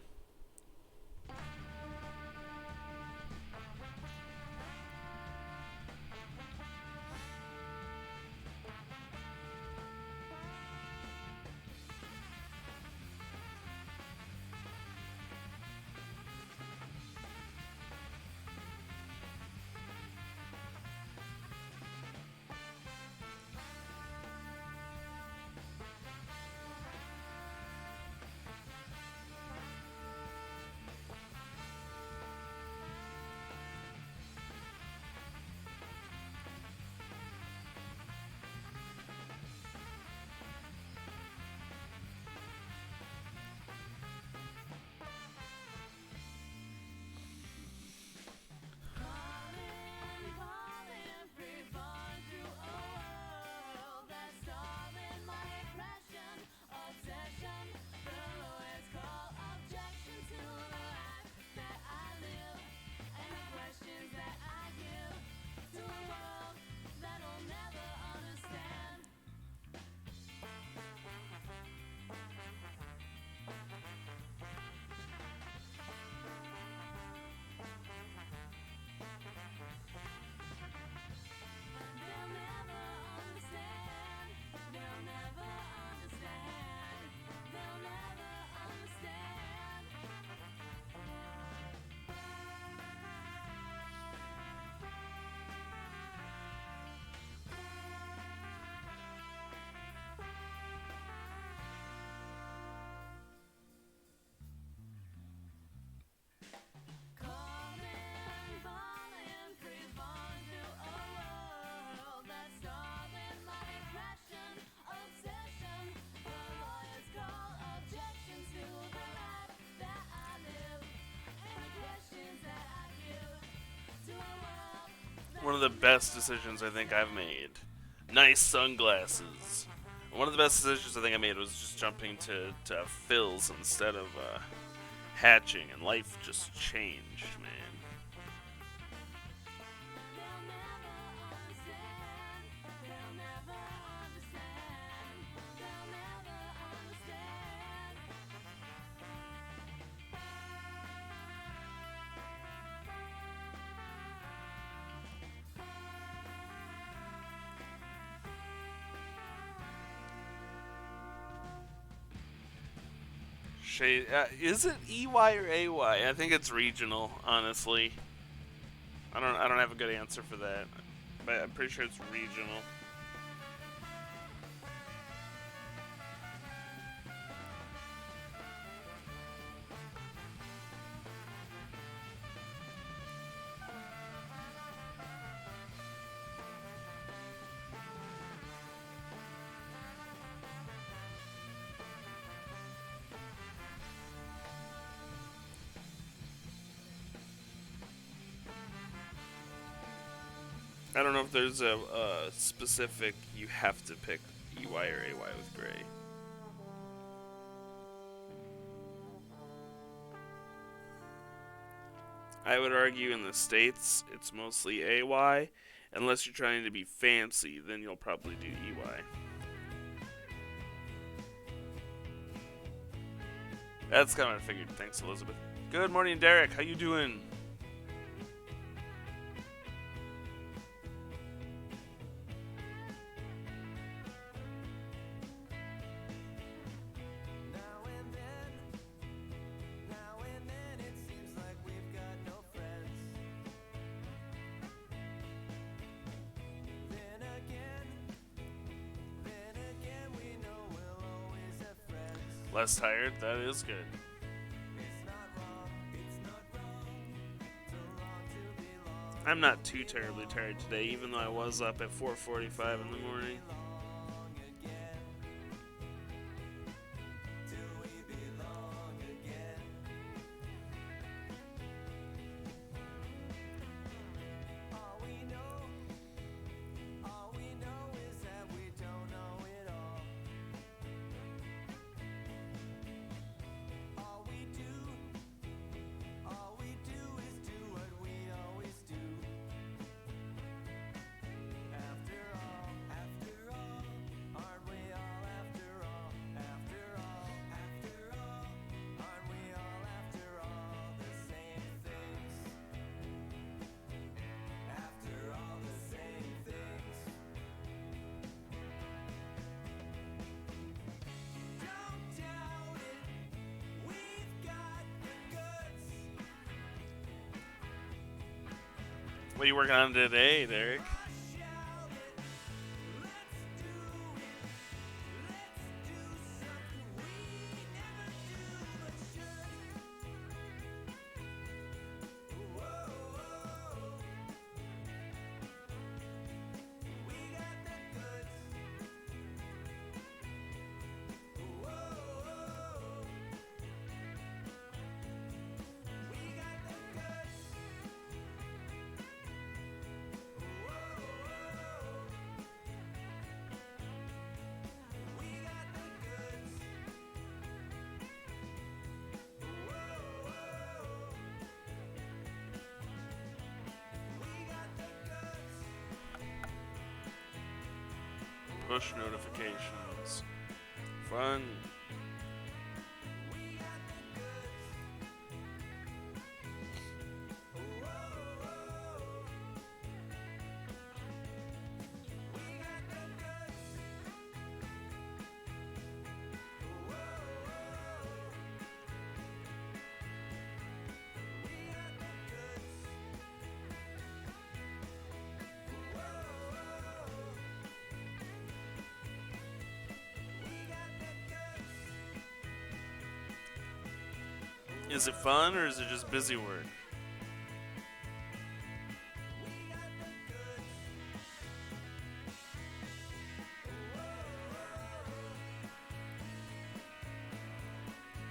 [SPEAKER 1] of the best decisions I think I've made. Nice sunglasses. One of the best decisions I think I made was just jumping to fills instead of hatching, and life just changed, man.
[SPEAKER 5] They'll never understand. They'll never understand. They'll never understand.
[SPEAKER 1] Is it EY or AY? I think it's regional, honestly. I don't have a good answer for that, but I'm pretty sure it's regional. I don't know if there's a specific you have to pick EY or AY with Gray. I would argue in the States it's mostly AY. Unless you're trying to be fancy, then you'll probably do EY. That's kind of what I figured. Thanks, Elizabeth. Good morning, Derek. How you doing?
[SPEAKER 2] Now and then it seems like we've got no friends. Then again we know we'll always have friends.
[SPEAKER 1] Less tired? That is good.
[SPEAKER 2] It's not wrong to be long.
[SPEAKER 1] I'm not too terribly tired today, even though I was up at 4:45 in the morning.
[SPEAKER 2] All we know is that we don't know it all. All we do is do what we always do. After all, aren't we all after all? After all, aren't we all after all the same things? After all the same things. Don't doubt it, we've got the goods.
[SPEAKER 1] What are you working on today, Derek?
[SPEAKER 2] Shout it, let's do something we never do but should. Whoa, we got the goods. Whoa, we got the goods. We got the goods. We got the goods.
[SPEAKER 1] Push notifications. Fun.
[SPEAKER 2] We got the goods. We got the goods. We got the goods. We got the goods.
[SPEAKER 1] Is it fun or is it just busy work?
[SPEAKER 2] We got the goods.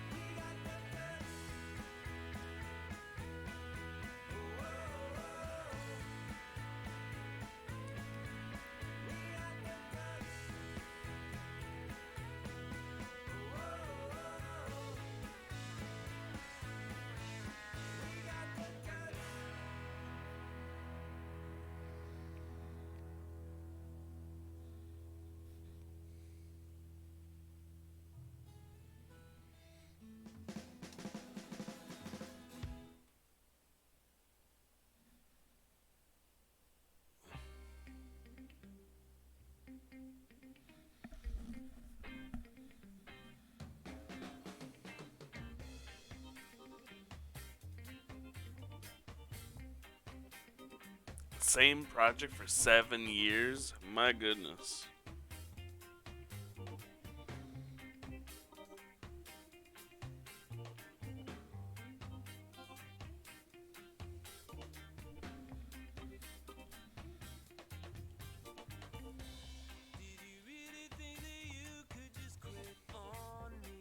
[SPEAKER 2] We got the goods. We
[SPEAKER 1] Same project for 7 years? My goodness.
[SPEAKER 2] Did you really think that you could just quit on me?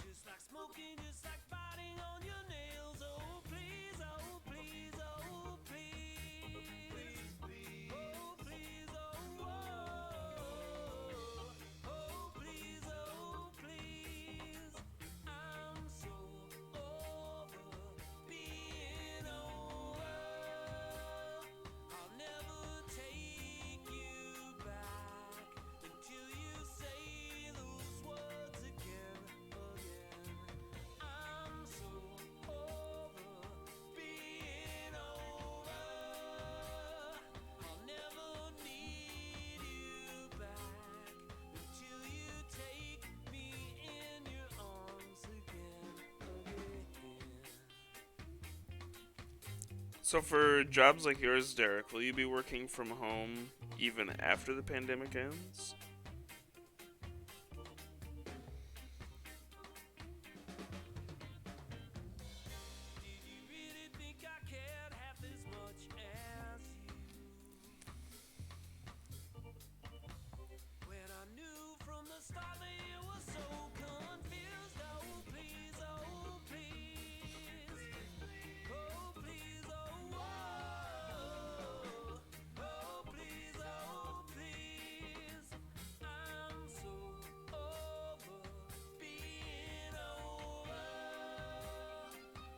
[SPEAKER 2] Just like smoking, just like biting on your nails. Oh please, oh please, oh please. Please, please. Oh please, oh, oh. Oh please, oh please. I'm so over being over. I'll never take you back until you say those words again, again. I'm so over being over. I'll never need you back until you take me in your arms again, again.
[SPEAKER 1] So for jobs like yours, Derek, will you be working from home even after the pandemic ends?
[SPEAKER 2] Did you really think I cared half as much as you? When I knew from the start that you were so confused. Oh please, oh please. Oh please, oh, oh. Oh please, oh please. I'm so over being over.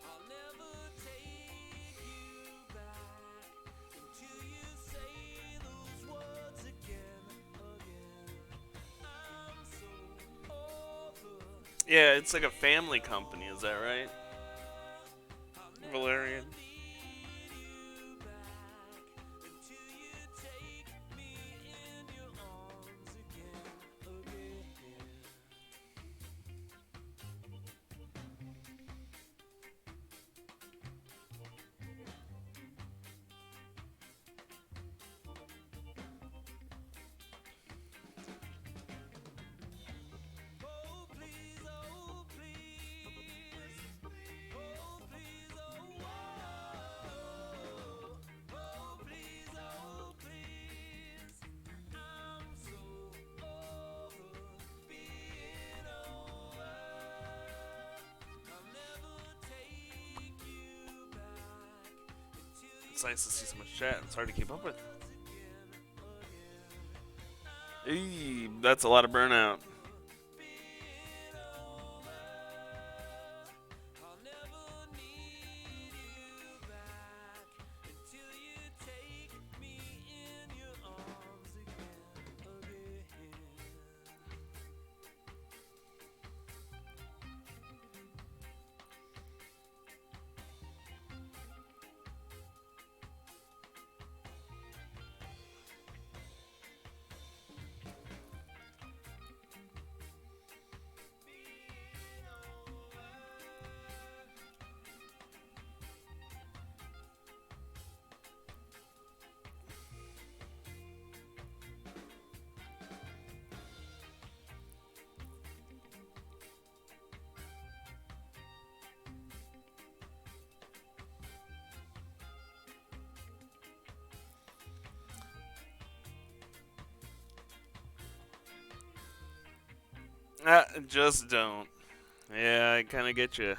[SPEAKER 2] I'll never take you back until you say those words again, again. I'm so over
[SPEAKER 1] Yeah, it's like a family company, is that right? Valerian.
[SPEAKER 2] need you back until you take me in your arms again, again. Oh please, oh please. Oh please, oh, oh. Oh please, oh please. I'm so over being over. I'll never take you back until
[SPEAKER 1] It's nice to see so much chat. It's hard to keep up with. Eee, that's a lot of burnout.
[SPEAKER 2] I'll never need you back until you take me in your arms again, again.
[SPEAKER 1] Just don't. Yeah, I kind of get you.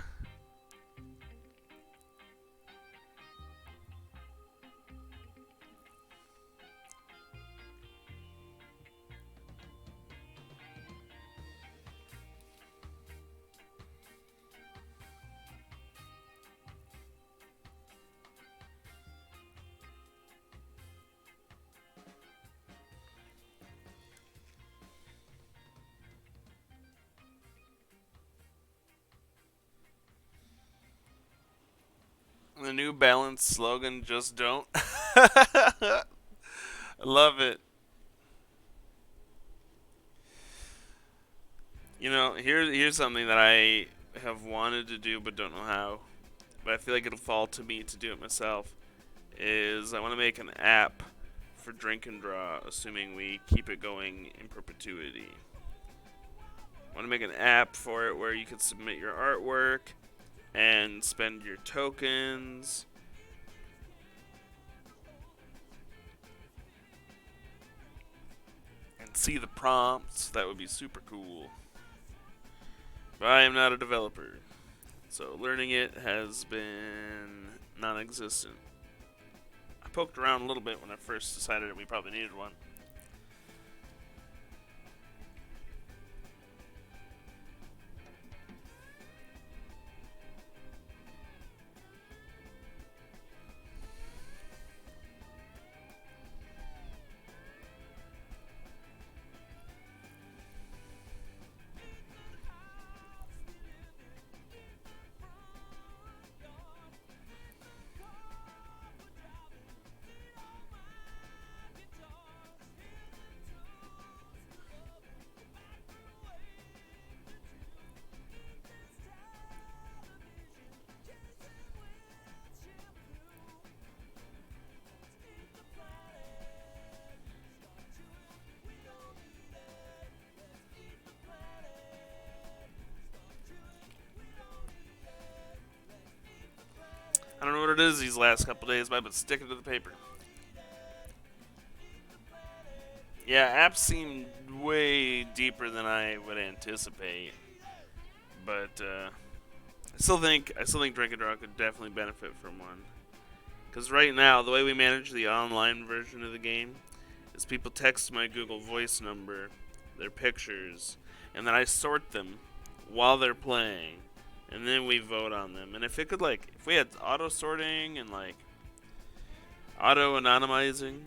[SPEAKER 1] The New Balance slogan, just don't. I love it. You know, here's something that I have wanted to do but don't know how. but I feel like it'll fall to me to do it myself, is I want to make an app for Drink and Draw, assuming we keep it going in perpetuity. I want to make an app for it where you can submit your artwork and spend your tokens. And see the prompts. That would be super cool. But I am not a developer, so learning it has been non-existent. I poked around a little bit when I first decided that we probably needed one. I don't know what it is these last couple days, but I've been sticking to the paper. Yeah, apps seem way deeper than I would anticipate, but I still think Drink and Draw could definitely benefit from one. Because right now, the way we manage the online version of the game is people text my Google Voice number, their pictures, and then I sort them while they're playing, and then we vote on them. And if it could, like, if we had auto sorting and like auto anonymizing,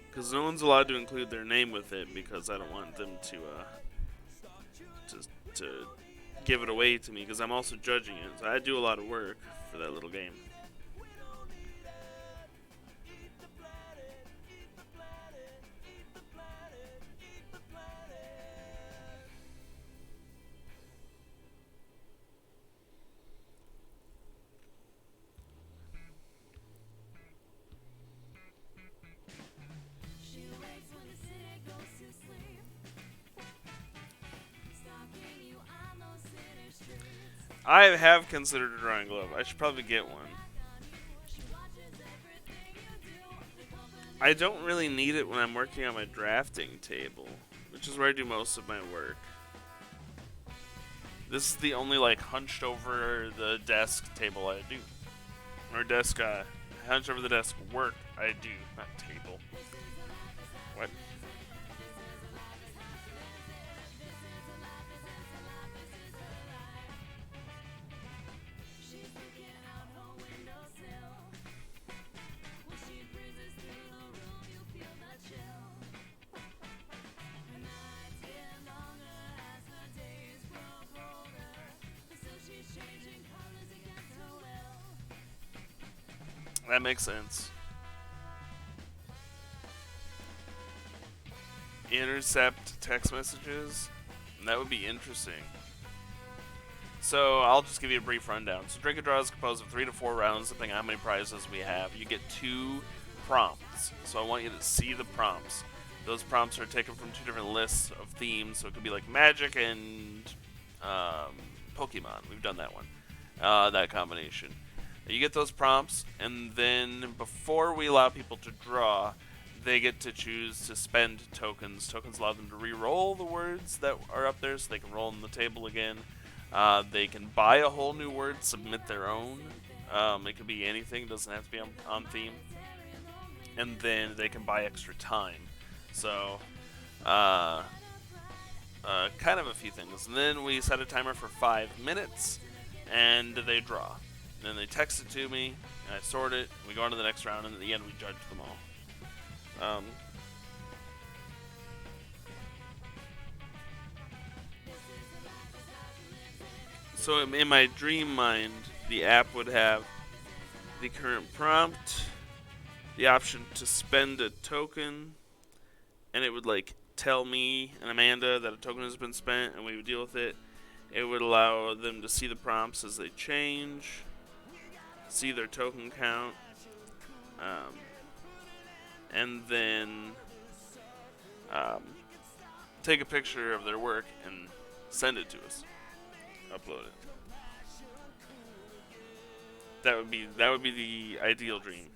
[SPEAKER 1] because no one's allowed to include their name with it because I don't want them to give it away to me, because I'm also judging it. So I do a lot of work for that little game.
[SPEAKER 5] She wakes when the city goes to sleep, stalking you on those city streets.
[SPEAKER 1] I have considered a drawing glove. I should probably get one.
[SPEAKER 5] She watches everything you do. The company
[SPEAKER 1] I don't really need it when I'm working on my drafting table, which is where I do most of my work. This is the only like hunched over the desk table I do. Or desk, hunched over the desk work I do, not table. What?
[SPEAKER 5] she's looking out her windowsill. When she breezes through the room, you feel the chill. Her nights get longer as the days grow colder. So she's changing colors against her will.
[SPEAKER 1] That makes sense. Intercept text messages? That would be interesting. So I'll just give you a brief rundown. So Drink and Draw is composed of 3 to 4 rounds, depending on how many prizes we have. You get 2 prompts. So I want you to see the prompts. Those prompts are taken from 2 different lists of themes. So it could be like Magic and Pokemon. We've done that one. That combination. You get those prompts, and then before we allow people to draw, they get to choose to spend tokens. Tokens allow them to re-roll the words that are up there, so they can roll on the table again. They can buy a whole new word, submit their own. It could be anything, doesn't have to be on theme. And then they can buy extra time. So, kind of a few things. And then we set a timer for 5 minutes, and they draw. Then they text it to me, and I sort it. We go on to the next round, and at the end we judge them all. So in my dream mind, the app would have the current prompt, the option to spend a token, and it would like tell me and Amanda that a token has been spent, and we would deal with it. It would allow them to see the prompts as they change, see their token count, um, and then um, take a picture of their work and send it to us. Upload it. That would be the ideal dream.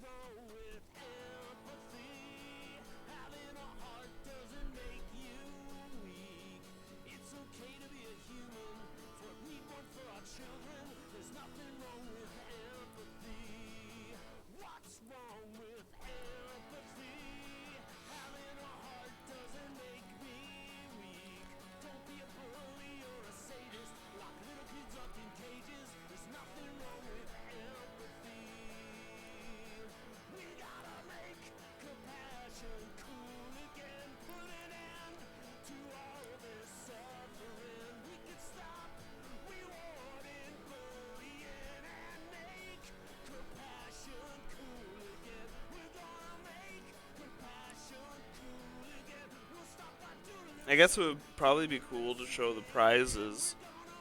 [SPEAKER 1] I guess it would probably be cool to show the prizes.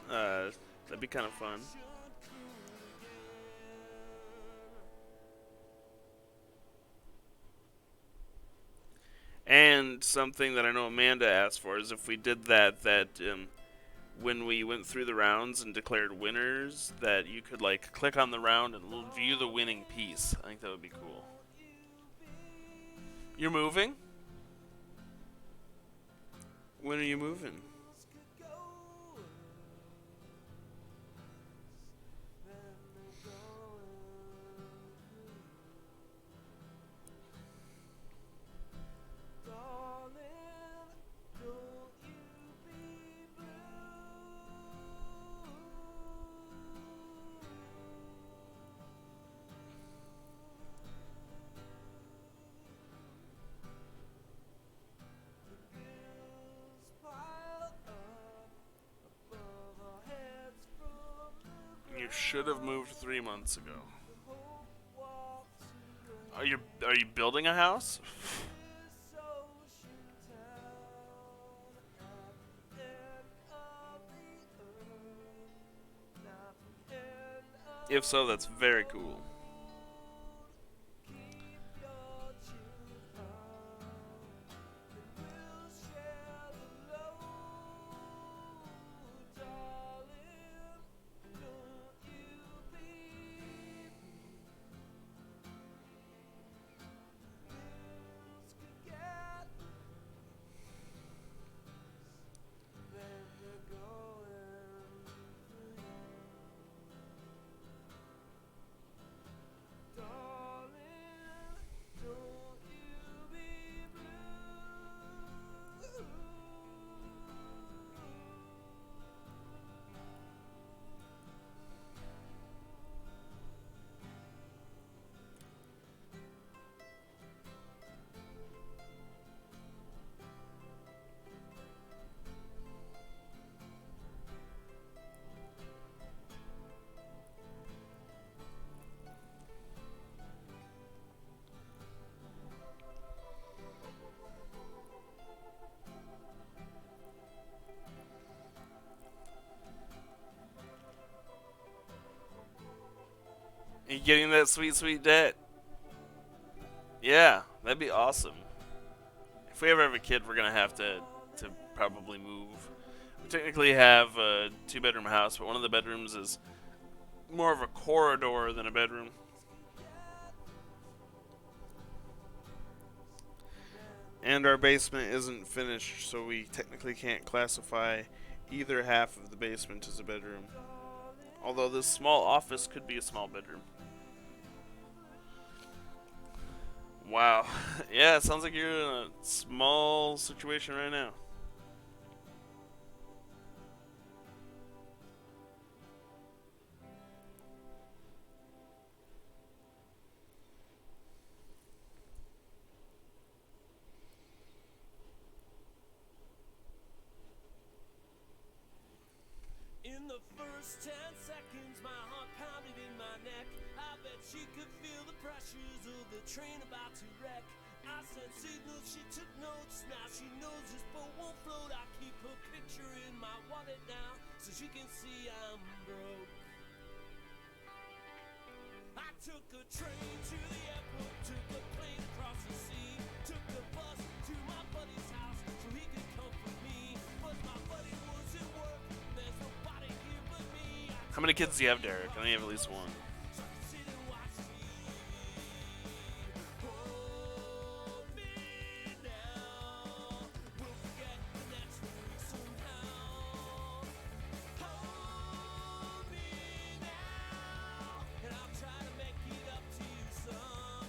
[SPEAKER 1] That'd be kind of fun. And something that I know Amanda asked for is if we did that when we went through the rounds and declared winners, that you could like click on the round and view the winning piece. I think that would be cool. You're moving? When are you moving? You should have moved 3 months ago. Are you building a house? If so, that's very cool. You getting that sweet, sweet debt? Yeah, that'd be awesome. If we ever have a kid, we're gonna have to probably move. We technically have a 2-bedroom house, but one of the bedrooms is more of a corridor than a bedroom. And our basement isn't finished, so we technically can't classify either half of the basement as a bedroom. Although this small office could be a small bedroom. Wow. Yeah, it sounds like you're in a small situation right now.
[SPEAKER 2] In the first 10 seconds, my heart pounded in my neck. I bet she could feel the pressures of the train about to wreck. I sent signals, she took notes. Now she knows this boat won't float. I keep her picture in my wallet now. so she can see I'm broke. I took a train to the airport, took a plane across the sea, took the bus to my buddy's house so he could comfort me. But my buddy was at work, there's nobody here but me.
[SPEAKER 1] How many kids do you have, Derek? I only have at least one.
[SPEAKER 2] So I could sit and watch me. Hold me now. We'll forget the next week somehow. Hold me now. And I'll try to make it up to you somehow.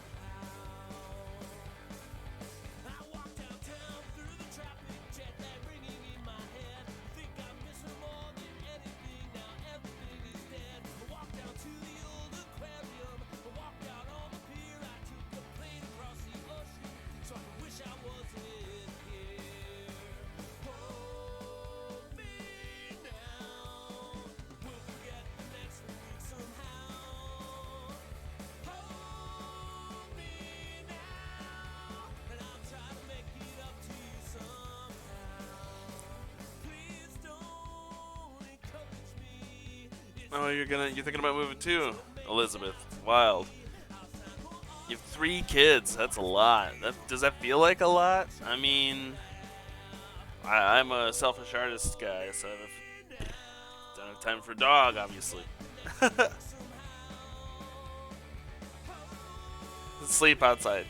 [SPEAKER 2] I walk downtown through the traffic, jet lag ringing in my head. Think I miss her more than anything. Now everything is dead. I walk down to the old aquarium. I walked out on the pier. I took a plane across the ocean, so I wish I wasn't here. Hold me now. We'll forget the next week somehow. Hold me now, and I'll try to make it up to you somehow. Please don't encourage me.
[SPEAKER 1] Oh, you're thinking about moving too, Elizabeth. Wild. You have 3 kids. That's a lot. Does that feel like a lot? I mean, I'm a selfish artist guy, so I don't have time for a dog, obviously. Sleep outside.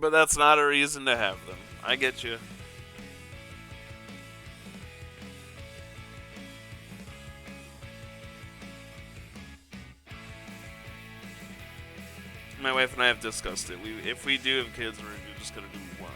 [SPEAKER 1] But that's not a reason to have them. I get you. My wife and I have discussed it. If we do have kids, we're just gonna do one.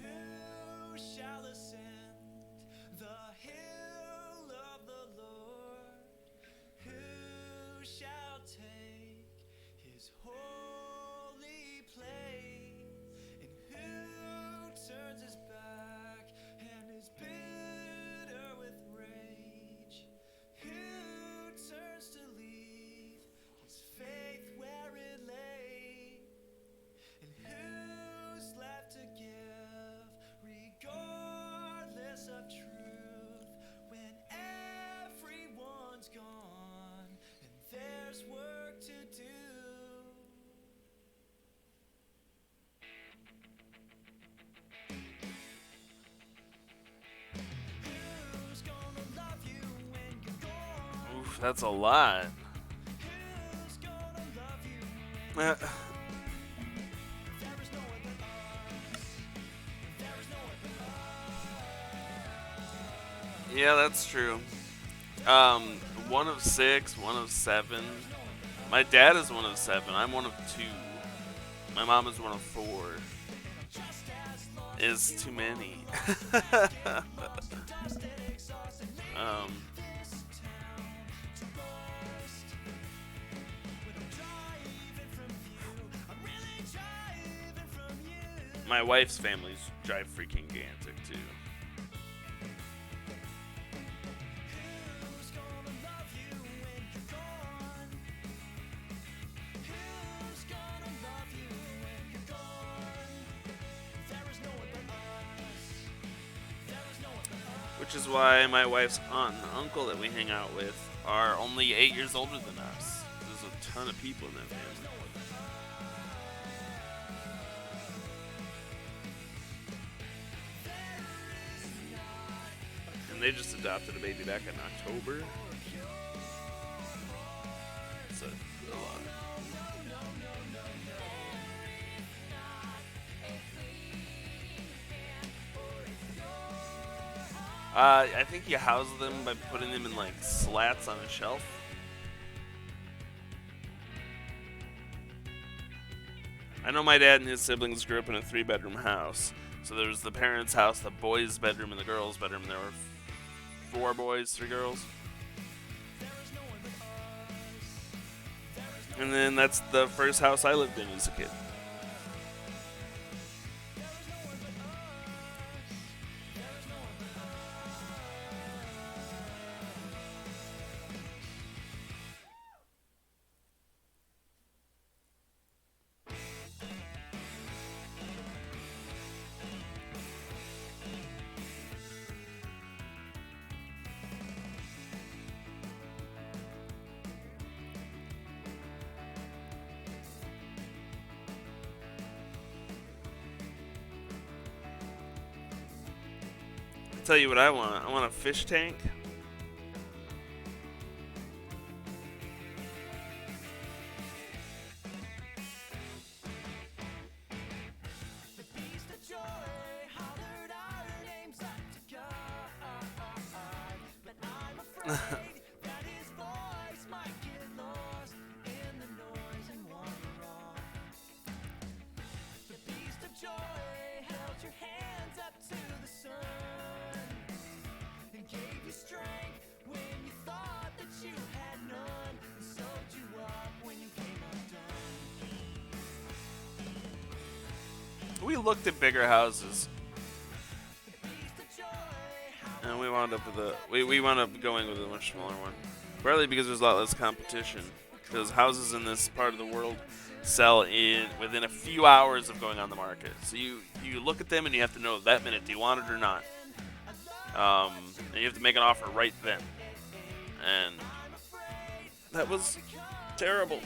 [SPEAKER 2] Who shall ascend the hill of the Lord? Who shall take his holy place? And who turns his back and is bitter with rage? Who turns to leave his faith where it lay? And who's left to give, regardless of truth, when everyone's gone and there's work to do? Who's gonna love you when you're gone?
[SPEAKER 1] Oof, that's a lot.
[SPEAKER 2] Who's gonna love you when
[SPEAKER 1] Uh,
[SPEAKER 2] there is no one but us? There is no one but us.
[SPEAKER 1] Yeah, that's true. One of 6, one of 7. My dad is one of 7. I'm one of 2. My mom is one of 4. Is too many. My wife's family's drive freaking gigantic too.
[SPEAKER 2] Who's gonna love you when you're gone? Who's gonna love you when you're gone? There is no one but us. There is no one but us.
[SPEAKER 1] Which is why my wife's aunt and uncle that we hang out with are only 8 years older than us. There's a ton of people in that family. And they just adopted a baby back in October. It's a lot. I think you house them by putting them in like slats on a shelf. I know my dad and his siblings grew up in a 3-bedroom house. So there was the parents' house, the boys' bedroom, and the girls' bedroom. There were 4 boys, 3 girls. And then that's the first house I lived in as a kid. Tell you what I want. I want a fish tank.
[SPEAKER 2] Beast of joy hollered our names up to God, but I'm afraid that his voice might get lost in the noise and wander off. The beast of joy held your hands up to the sun and gave you strength when you thought that you had none, and sewed you up when you came undone.
[SPEAKER 1] We looked at bigger houses, and we wound up with we wound up going with a much smaller one. Partly because there's a lot less competition. Because houses in this part of the world sell in within a few hours of going on the market. So you look at them and you have to know that minute, do you want it or not? And you have to make an offer right then. And that was terrible.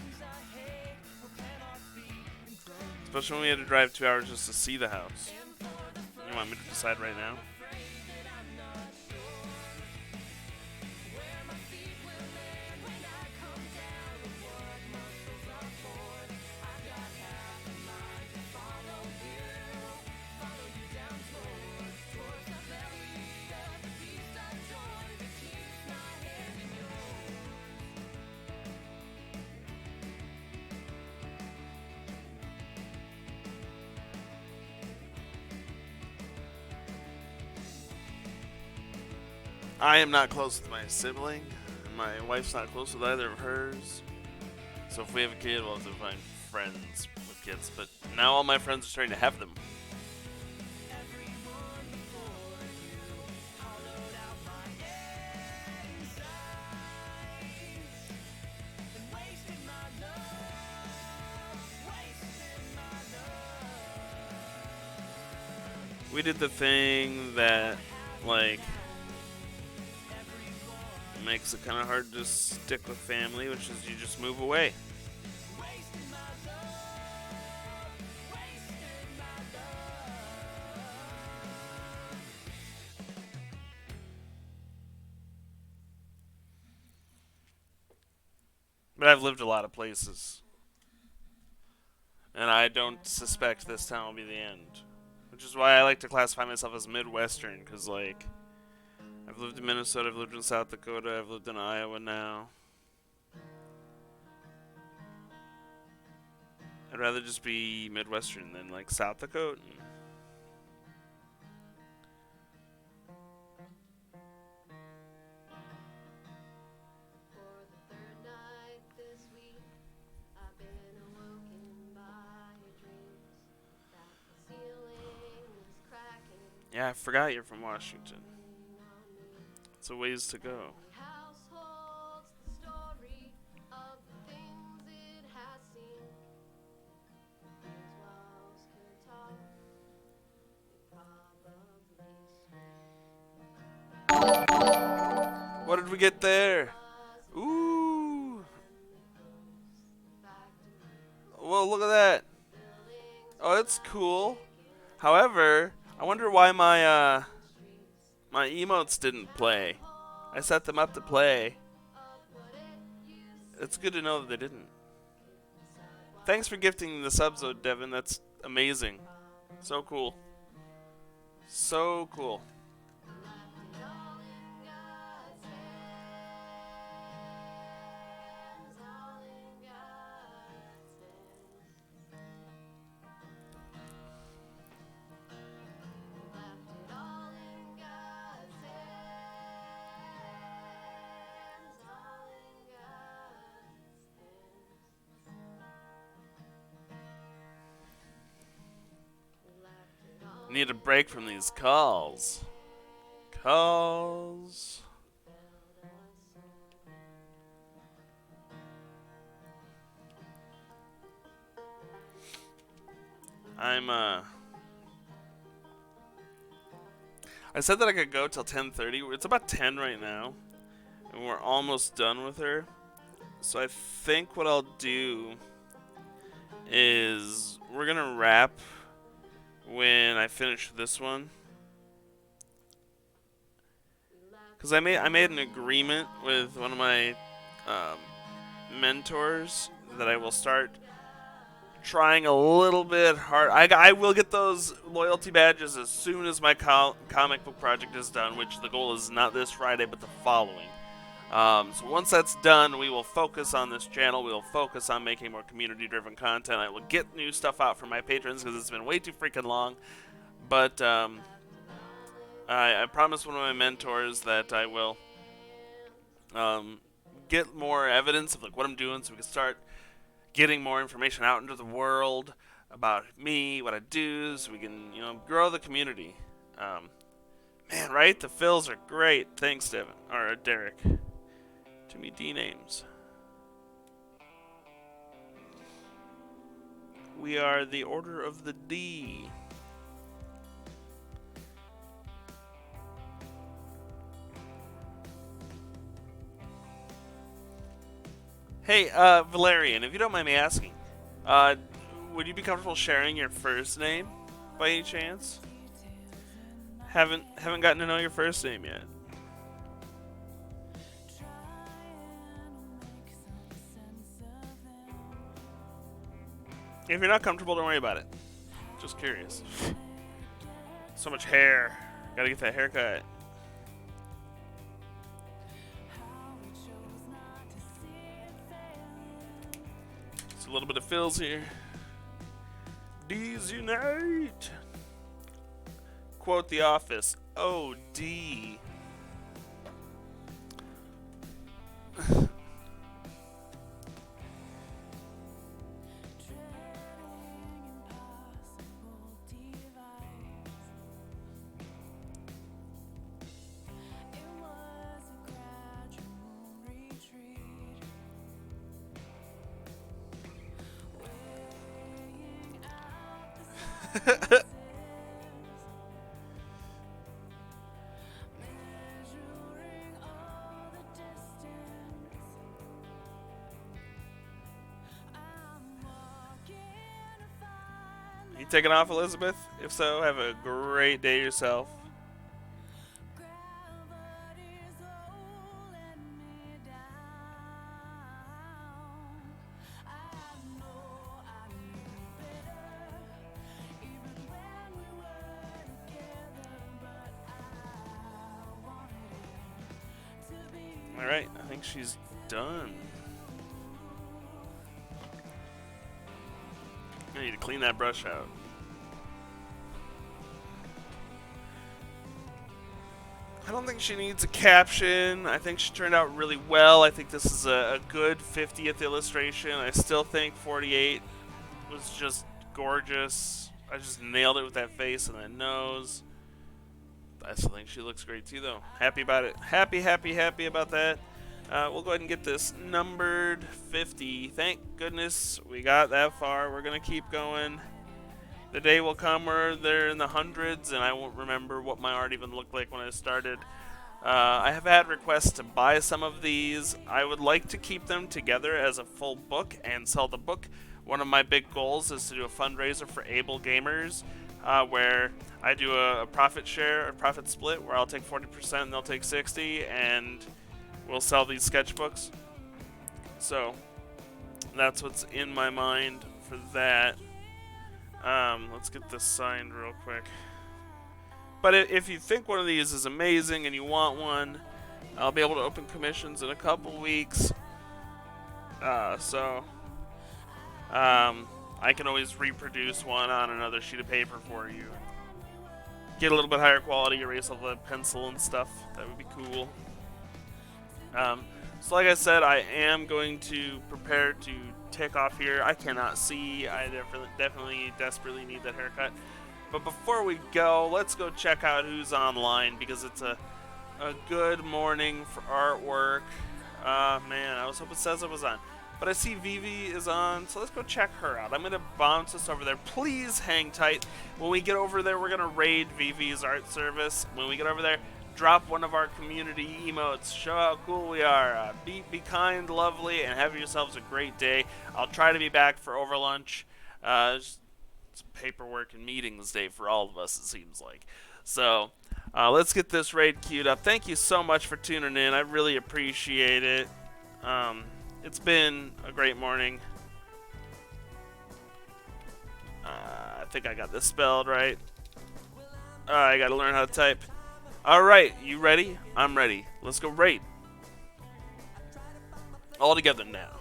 [SPEAKER 1] Especially when we had to drive 2 hours just to see the house. You want me to decide right now? I am not close with my sibling, and my wife's not close with either of hers. So if we have a kid, we'll have to find friends with kids. But now all my friends are starting to have them. We did the thing that, like, makes it kind of hard to stick with family, which is you just move away. But I've lived a lot of places, and I don't suspect this town will be the end. Which is why I like to classify myself as Midwestern, because, like, I've lived in Minnesota, I've lived in South Dakota, I've lived in Iowa now. I'd rather just be Midwestern than, like, South Dakota.
[SPEAKER 4] For the third night this week, I've been awoken by dreams that the ceiling is cracking.
[SPEAKER 1] Yeah, I forgot you're from Washington. It's a ways to go.
[SPEAKER 4] House holds the story of the things it has seen. These walls could talk, they probably
[SPEAKER 1] What did we get there? Ooh. Well, look at that. Oh, it's cool. However, I wonder why my my emotes didn't play. I set them up to play. It's good to know that they didn't. Thanks for gifting the subs, though, Devin. That's amazing. So cool. So cool.
[SPEAKER 4] left it all
[SPEAKER 1] Need a break from these calls. Calls. I said that I could go till 10:30. It's about 10 right now, and we're almost done with her. So I think what I'll do is we're gonna wrap when I finish this one, because I made an agreement with one of my mentors that I will start trying a little bit hard. I will get those loyalty badges as soon as my comic book project is done, which the goal is not this Friday but the following. So once that's done, we will focus on this channel. We will focus on making more community-driven content. I will get new stuff out for my patrons because it's been way too freaking long. But I promised one of my mentors that I will get more evidence of like what I'm doing, so we can start getting more information out into the world about me, what I do, so we can, grow the community. Man, right? The fills are great. Thanks, Devin or Derek. Too many D names. We are the Order of the D. Hey, Valerian, if you don't mind me asking, would you be comfortable sharing your first name by any chance? Haven't gotten to know your first name yet. If you're not comfortable, don't worry about it. Just curious. So much hair. Gotta get that haircut. A little bit of fills here. D's unite. Quote The Office. Oh, D. You taking off, Elizabeth? If so, have a great day yourself. Alright, I think she's done. I need to clean that brush out. I don't think she needs a caption. I think she turned out really well. I think this is a good 50th illustration. I still think 48 was just gorgeous. I just nailed it with that face and that nose. I still think she looks great too, though. Happy about it. Happy about that. We'll go ahead and get this numbered 50. Thank goodness we got that far. We're going to keep going. The day will come where they're in the hundreds, and I won't remember what my art even looked like when I started. I have had requests to buy some of these. I would like to keep them together as a full book and sell the book. One of my big goals is to do a fundraiser for Able Gamers, where I do a profit share, a profit split, where I'll take 40% and they'll take 60%, and we'll sell these sketchbooks. So that's what's in my mind for that. Let's get this signed real quick. But if you think one of these is amazing and you want one, I'll be able to open commissions in a couple weeks. I can always reproduce one on another sheet of paper for you. Get a little bit higher quality, erase all the pencil and stuff. That would be cool. So like I said, I am going to prepare to take off here. I cannot see. I definitely desperately need that haircut. But before we go, let's go check out who's online because it's a good morning for artwork. Man, I was hoping Cesar was on. But I see Vivi is on, so let's go check her out. I'm going to bounce us over there. Please hang tight. When we get over there, we're going to raid Vivi's art service. When we get over there, drop one of our community emotes. Show how cool we are. Be kind, lovely, and have yourselves a great day. I'll try to be back for over lunch. It's paperwork and meetings day for all of us, it seems like. So let's get this raid queued up. Thank you so much for tuning in. I really appreciate it. It's been a great morning. I think I got this spelled right. I gotta learn how to type. Alright, you ready? I'm ready. Let's go raid. All together now.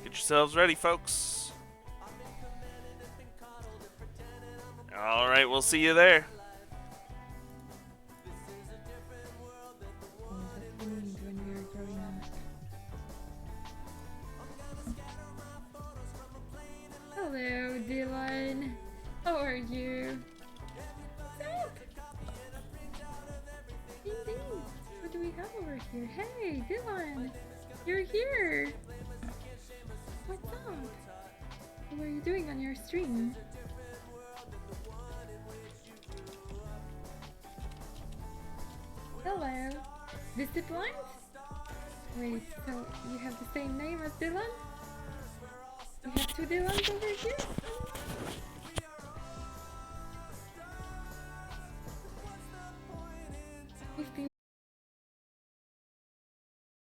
[SPEAKER 1] Get yourselves ready, folks. Alright, we'll see you there.
[SPEAKER 6] Hello, Dylan. How are you? Indeed. What do we have over here? Hey, Dylan. You're here. What's up? What are you doing on your stream? Hello. Disciplined? Wait, so you have the same name as Dylan? You have two Dylans over here?